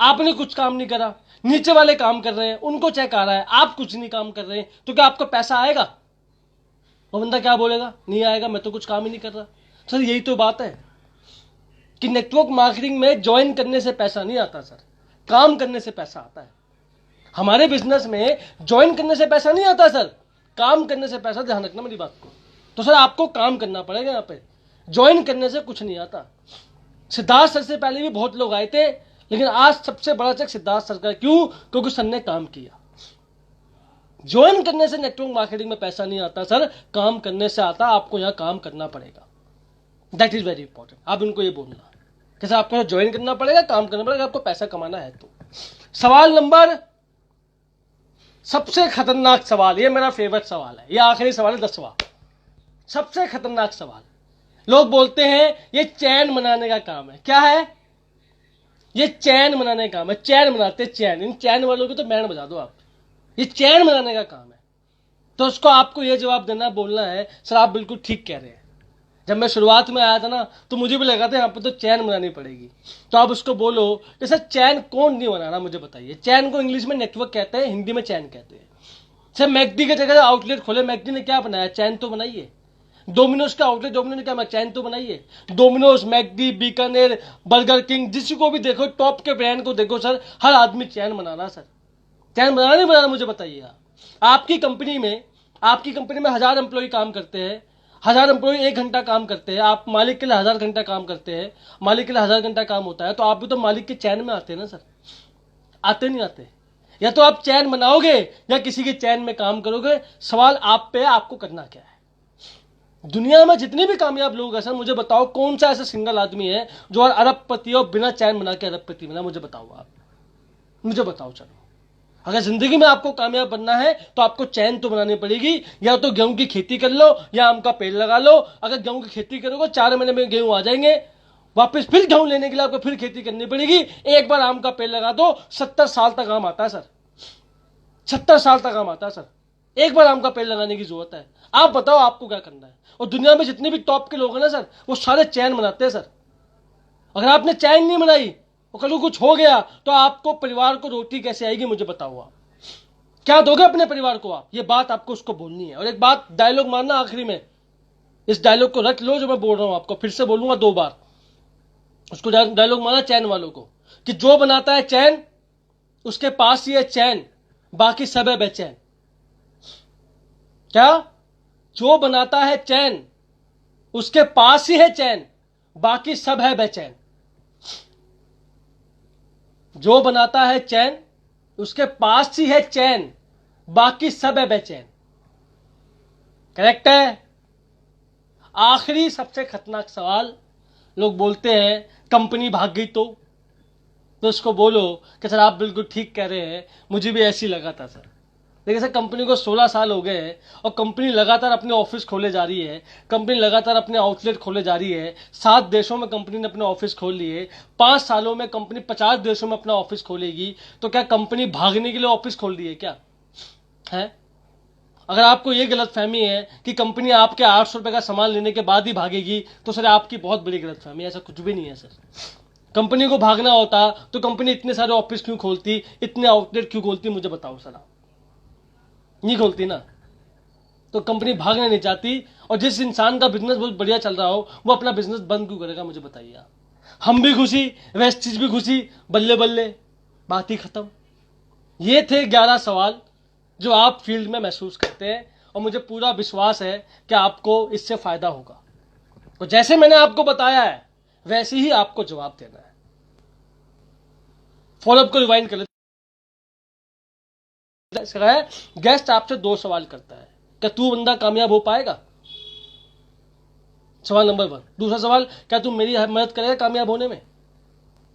आपने कुछ काम नहीं करा, नीचे वाले काम कर रहे हैं, उनको चेक आ रहा है, आप कुछ नहीं काम कर रहे हैं, तो क्या आपको पैसा आएगा? वो बंदा क्या बोलेगा? नहीं आएगा, मैं तो कुछ काम ही नहीं कर रहा। सर यही तो बात है कि नेटवर्क मार्केटिंग में ज्वाइन करने से पैसा नहीं आता सर, काम करने से पैसा आता है। हमारे बिजनेस में ज्वाइन करने से पैसा नहीं आता सर, काम करने से पैसा। ध्यान रखना मेरी बात को। तो सर आपको काम करना पड़ेगा यहाँ पे, ज्वाइन करने से कुछ नहीं आता। सिद्धार्थ सर से पहले भी बहुत लोग आए थे, लेकिन आज सबसे बड़ा चेक सिद्धार्थ सर का। क्यों? क्योंकि सर ने काम किया। ज्वाइन करने से नेटवर्क मार्केटिंग में पैसा नहीं आता सर, काम करने से आता। आपको यहां काम करना पड़ेगा, दैट इज वेरी इंपॉर्टेंट। आप उनको ये बोलना कि सर आपको ज्वाइन करना पड़ेगा, काम करना पड़ेगा, आपको पैसा कमाना है। तो सवाल नंबर, सबसे खतरनाक सवाल, ये मेरा फेवरेट सवाल है, ये आखिरी सवाल है 10वां। सबसे खतरनाक सवाल, लोग बोलते हैं ये चैन बनाने का काम है। क्या है? ये चैन बनाने का काम है, चैन बनाते चैन। इन चैन वालों की तो बैंड बजा दो आप। ये चैन बनाने का काम है। तो उसको आपको ये जवाब देना, बोलना है सर आप बिल्कुल ठीक कह रहे हैं। जब मैं शुरुआत में आया था ना तो मुझे भी लगा था यहाँ पर तो चैन बनानी पड़ेगी। तो आप उसको बोलो कि सर चैन कौन नहीं बना रहा, मुझे बताइए। चैन को इंग्लिश में नेटवर्क कहते हैं, हिंदी में चैन कहते हैं। सर मैकडी की जगह आउटलेट खोले, मैकडी ने क्या बनाया? चैन तो बनाइए। डोमिनोज का आउटलेट, डोमिनोज ने क्या, चैन तो बनाइए। Domino's, McD, Bikaner, burger king, जिसी को भी देखो, टॉप के ब्रांड को देखो सर, हर आदमी चैन बना रहा सर। चैन बनाना नहीं बनाना मुझे बताइए आप। आपकी कंपनी में 1000 एम्प्लॉय काम करते हैं, 1000 एम्प्लॉय 1 घंटा काम करते हैं, आप मालिक के लिए 1000 घंटा काम करते हैं, मालिक के लिए 1000 घंटा काम होता है, तो आप भी तो मालिक के चैन में आते हैं ना सर, आते नहीं आते? या तो आप चैन बनाओगे या किसी के चैन में काम करोगे। सवाल आप पे है, आपको करना क्या है। दुनिया में जितने भी कामयाब लोग हैं सर, मुझे बताओ कौन सा ऐसा सिंगल आदमी है जो अरबपति और बिना चैन बना के अरबपति बना, मुझे बताओ आप, मुझे बताओ। चलो, अगर जिंदगी में आपको कामयाब बनना है तो आपको चैन तो बनानी पड़ेगी। या तो गेहूं की खेती कर लो या आम का पेड़ लगा लो। अगर गेहूं की खेती करोगे 4 महीने में गेहूं आ जाएंगे, वापस फिर गेहूं लेने के लिए आपको फिर खेती करनी पड़ेगी। एक बार आम का पेड़ लगा दो, 70 साल तक आम आता है सर, 70 साल तक आम आता है सर। एक बार आम का पेड़ लगाने की जरूरत है। आप बताओ आपको क्या करना है। और दुनिया में जितने भी टॉप के लोग हैं ना सर, वो सारे चैन बनाते हैं सर। अगर आपने चैन नहीं बनाई और कल को कुछ हो गया तो आपको परिवार को रोटी कैसे आएगी, मुझे बताओ आप क्या दोगे अपने परिवार को आप। ये बात आपको उसको बोलनी है। और एक बात डायलॉग मारना आखिरी में, इस डायलॉग को रख लो जो मैं बोल रहा हूं आपको, फिर से बोलूंगा 2 बार। उसको डायलॉग मारना चैन वालों को कि जो बनाता है चैन उसके पास ही है चैन, बाकी सब है बेचैन। क्या? जो बनाता है चैन उसके पास ही है चैन, बाकी सब है बेचैन। जो बनाता है चैन उसके पास ही है चैन, बाकी सब है बेचैन। करेक्ट है। आखिरी सबसे खतरनाक सवाल, लोग बोलते हैं कंपनी भाग गई तो उसको बोलो कि सर आप बिल्कुल ठीक कह रहे हैं, मुझे भी ऐसी लगा था सर। लेकिन सर कंपनी को 16 साल हो गए हैं और कंपनी लगातार अपने ऑफिस खोले जा रही है, कंपनी लगातार अपने आउटलेट खोले जा रही है। 7 देशों में कंपनी ने अपने ऑफिस खोल लिए। 5 सालों में कंपनी 50 देशों में अपना ऑफिस खोलेगी। तो क्या कंपनी भागने के लिए ऑफिस खोल रही है क्या है? अगर आपको यह गलतफहमी है कि कंपनी आपके 800 रुपए का सामान लेने के बाद ही भागेगी तो सर आपकी बहुत बड़ी गलतफहमी है। ऐसा कुछ भी नहीं है सर। कंपनी को भागना होता तो कंपनी इतने सारे ऑफिस क्यों खोलती, इतने आउटलेट क्यों खोलती, मुझे बताओ सर आप। नहीं खोलती ना। तो कंपनी भागना नहीं चाहती। और जिस इंसान का बिजनेस बहुत बढ़िया चल रहा हो वो अपना बिजनेस बंद क्यों करेगा, मुझे बताइए आप। हम भी खुशी, वेस्ट चीज भी खुशी, बल्ले बल्ले, बात ही खत्म। ये थे 11 सवाल जो आप फील्ड में महसूस करते हैं और मुझे पूरा विश्वास है कि आपको इससे फायदा होगा। तो जैसे मैंने आपको बताया है वैसे ही आपको जवाब देना है। फॉलोअप को रिवाइंड कर लेते हैं। गेस्ट आपसे 2 सवाल करता है, क्या तू बंदा कामयाब हो पाएगा? सवाल नंबर 1। दूसरा सवाल, क्या तू मेरी मदद करेगा कामयाब होने में?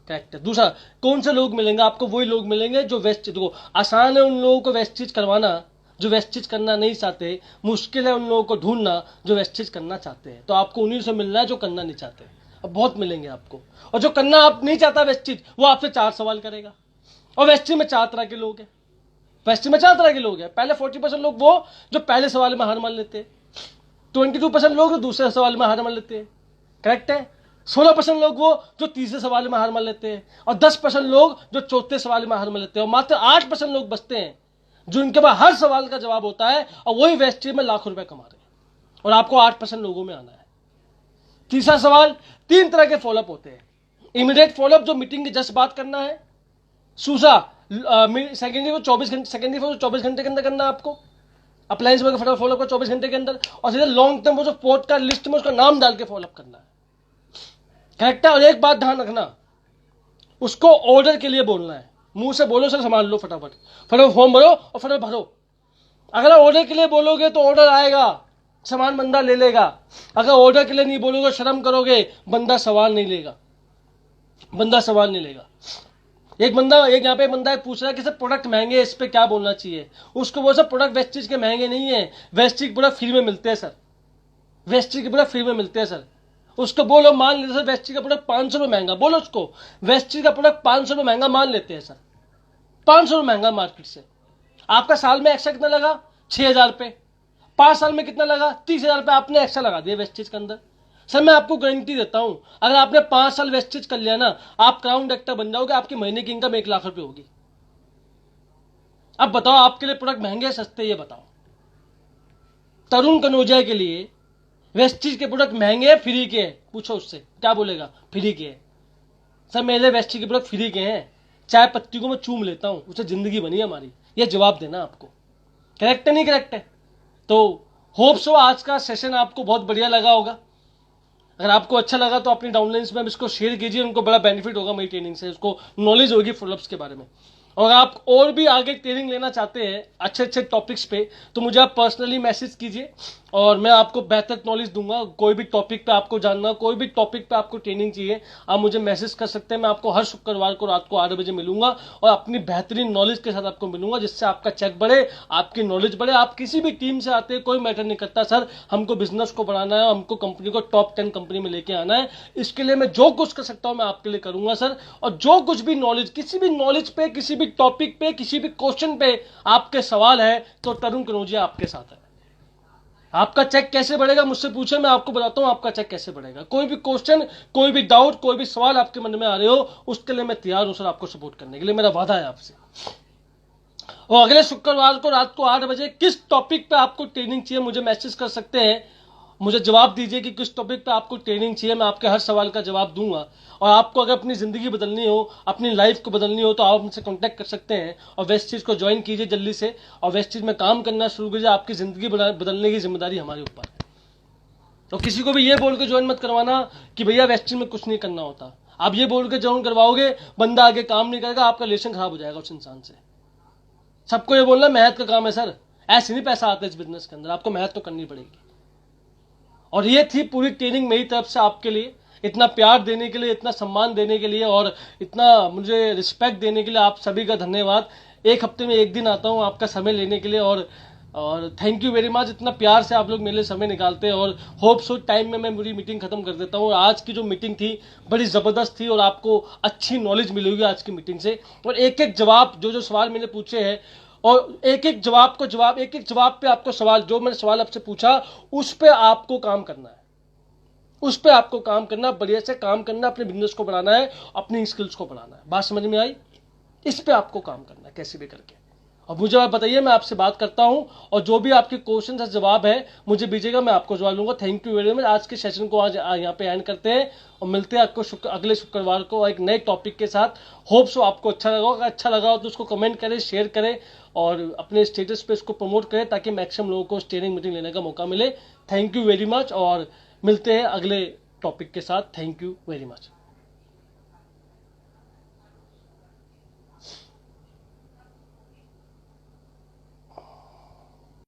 करेक्ट है। दूसरा, कौन से लोग मिलेंगे आपको? वही लोग मिलेंगे जो वेस्ट चीज को, आसान है उन लोगों को वेस्ट चीज करवाना जो वेस्ट चीज करना नहीं चाहते, मुश्किल है उन लोगों को ढूंढना जो वेस्ट चीज करना चाहते हैं। तो आपको उन्हीं से मिलना है जो करना नहीं चाहते। अब बहुत मिलेंगे आपको। और जो करना आप नहीं चाहता वेस्ट चीज, वो आपसे 4 सवाल करेगा। और वेस्ट चीज में 4 तरह के लोग हैं। वेस्ट में 4 तरह के लोग हैं। पहले 40% लोग वो जो पहले सवाल में हार मान लेते हैं, 22% लोग जो दूसरे सवाल में हार मान लेते हैं। करेक्ट है। 16% लोग वो जो तीसरे सवाल में हार मान लेते हैं और 10% लोग जो चौथे सवाल में हार मान लेते हैं। और मात्र 8% लोग बचते हैं जो इनके पास हर सवाल का जवाब होता है और वही वेस्ट में लाखों रुपए कमा रहे हैं। और आपको 8% लोगों में आना है। तीसरा सवाल, 3 तरह के फॉलोअप होते हैं। इमीडिएट फॉलोअप जो मीटिंग के जस्ट बात करना है। दूसरा, सेकेंडरी को 24 घंटे के अंदर करना है आपको, अप्लायंस में फटाफट फॉलोअप का 24 घंटे के अंदर। और सीधे लॉन्ग टर्म वो जो पोर्ट का लिस्ट में उसका नाम डाल के फॉलोअप करना है। करेक्ट है। और एक बात ध्यान रखना, उसको ऑर्डर के लिए बोलना है। मुंह से बोलो सर संभाल लो, फटाफट फॉर्म भरो और फटाफट भरो। अगर ऑर्डर के लिए बोलोगे तो ऑर्डर आएगा, सामान बंदा ले लेगा। अगर ऑर्डर के लिए नहीं बोलोगे, शर्म करोगे, बंदा सवाल नहीं लेगा, बंदा सवाल नहीं लेगा। एक यहाँ पे बंदा पूछ रहा है कि सर प्रोडक्ट महंगे, इस पे क्या बोलना चाहिए? उसको बोल सर प्रोडक्ट वेस्टेज के महंगे नहीं है, वेस्टेज प्रोडक्ट फ्री में मिलते हैं सर, वेस्टेज के प्रोडक्ट फ्री में मिलते हैं सर। उसको बोलो, मान लेते सर वेस्टेज का प्रोडक्ट 500 रुपये महंगा, बोलो उसको वेस्टेज का प्रोडक्ट 500 रुपये महंगा मान लेते हैं सर, 500 रुपये महंगा मार्केट से। आपका साल में एक्स्ट्रा कितना लगा? 6000 रुपये। 5 साल में कितना लगा? 30,000 रुपये आपने एक्स्ट्रा लगा दिया वेस्टेज के अंदर। सर मैं आपको गारंटी देता हूं, अगर आपने 5 साल वेस्टेज कर लिया ना, आप क्राउन डायरेक्टर बन जाओगे, आपकी महीने की इनकम 1 लाख रुपए होगी। अब बताओ आपके लिए प्रोडक्ट महंगे सस्ते, ये बताओ। तरुण कनौजिया के लिए वेस्टेज के प्रोडक्ट महंगे हैं फ्री के हैं? पूछो उससे, क्या बोलेगा? फ्री के हैं। सर मेरे वेस्टेज के प्रोडक्ट फ्री के हैं, चाय पत्ती को मैं चूम लेता हूं, उससे जिंदगी बनी है हमारी। ये जवाब देना आपको, करेक्ट है नहीं करेक्ट है। तो होप सो आज का सेशन आपको बहुत बढ़िया लगा होगा। अगर आपको अच्छा लगा तो अपनी डाउनलाइंस में इसको शेयर कीजिए, उनको बड़ा बेनिफिट होगा मेरी ट्रेनिंग से, उसको नॉलेज होगी पुलअप्स के बारे में। और आप और भी आगे ट्रेनिंग लेना चाहते हैं अच्छे अच्छे टॉपिक्स पे, तो मुझे आप पर्सनली मैसेज कीजिए और मैं आपको बेहतर नॉलेज दूंगा। कोई भी टॉपिक पे आपको जानना, कोई भी टॉपिक पे आपको ट्रेनिंग चाहिए, आप मुझे मैसेज कर सकते हैं। मैं आपको हर शुक्रवार को रात को 8 बजे मिलूंगा और अपनी बेहतरीन नॉलेज के साथ आपको मिलूंगा, जिससे आपका चेक बढ़े, आपकी नॉलेज बढ़े। आप किसी भी टीम से आते हैं, कोई मैटर नहीं करता सर, हमको बिजनेस को बढ़ाना है, हमको कंपनी को टॉप 10 कंपनी में लेके आना है, इसके लिए मैं जो कुछ कर सकता हूं मैं आपके लिए करूंगा सर। और जो कुछ भी नॉलेज, किसी भी नॉलेज पे, किसी भी टॉपिक पे, किसी भी क्वेश्चन पे आपके सवाल है तो तरुण कनौजिया आपके साथ है। आपका चेक कैसे बढ़ेगा मुझसे पूछे, मैं आपको बताता हूं आपका चेक कैसे बढ़ेगा। कोई भी क्वेश्चन, कोई भी डाउट, कोई भी सवाल आपके मन में आ रहे हो, उसके लिए मैं तैयार हूं सर आपको सपोर्ट करने के लिए, मेरा वादा है आपसे। और अगले शुक्रवार को रात को 8 बजे किस टॉपिक पे आपको ट्रेनिंग चाहिए मुझे मैसेज कर सकते हैं, मुझे जवाब दीजिए कि किस टॉपिक पे आपको ट्रेनिंग चाहिए, मैं आपके हर सवाल का जवाब दूंगा। और आपको अगर अपनी जिंदगी बदलनी हो, अपनी लाइफ को बदलनी हो, तो आप मुझसे कांटेक्ट कर सकते हैं और वेस्ट चीज को ज्वाइन कीजिए जल्दी से, और वेस्ट चीज में काम करना शुरू कीजिए। आपकी जिंदगी बदलने की जिम्मेदारी हमारे ऊपर है। तो किसी को भी ये बोल के ज्वाइन मत करवाना कि भैया वेस्ट चीज में कुछ नहीं करना होता। आप ये बोल के ज्वाइन करवाओगे, बंदा आगे काम नहीं करेगा, आपका रिलेशन खराब हो जाएगा उस इंसान से। सबको ये बोलना मेहनत का काम है सर, ऐसे नहीं पैसा आता इस बिजनेस के अंदर, आपको मेहनत तो करनी पड़ेगी। और ये थी पूरी ट्रेनिंग मेरी तरफ से आपके लिए। इतना प्यार देने के लिए, इतना सम्मान देने के लिए और इतना मुझे रिस्पेक्ट देने के लिए आप सभी का धन्यवाद। एक हफ्ते में एक दिन आता हूँ आपका समय लेने के लिए, और थैंक यू वेरी मच। इतना प्यार से आप लोग मेरे लिए समय निकालते हैं, और होप सो टाइम में मैं पूरी मीटिंग खत्म कर देता हूँ। आज की जो मीटिंग थी बड़ी जबरदस्त थी और आपको अच्छी नॉलेज मिलेगी आज की मीटिंग से। और एक एक जवाब, जो जो सवाल मैंने पूछे हैं, और एक एक जवाब को जवाब, एक एक जवाब पे आपको सवाल, जो मैंने सवाल आपसे पूछा उस पे आपको काम करना है, उस पे आपको काम करना, बढ़िया से काम करना, अपने बिजनेस को बढ़ाना है, अपनी स्किल्स को बढ़ाना है। बात समझ में आई? इस पे आपको काम करना है कैसे भी करके। और मुझे आप बताइए, मैं आपसे बात करता हूं और जो भी आपके क्वेश्चन का जवाब है मुझे भेजिएगा, मैं आपको जवाब दूंगा। Thank you very much. आज के सेशन को आज यहाँ पे एंड करते हैं और मिलते हैं आपको अगले शुक्रवार को एक नए टॉपिक के साथ। होप सो आपको अच्छा लगा। अगर अच्छा लगा हो तो उसको कमेंट करें, शेयर करें और अपने स्टेटस पे इसको प्रमोट करें, ताकि मैक्सिमम लोगों को ट्रेनिंग मीटिंग लेने का मौका मिले। थैंक यू वेरी मच और मिलते हैं अगले टॉपिक के साथ। Thank you very much.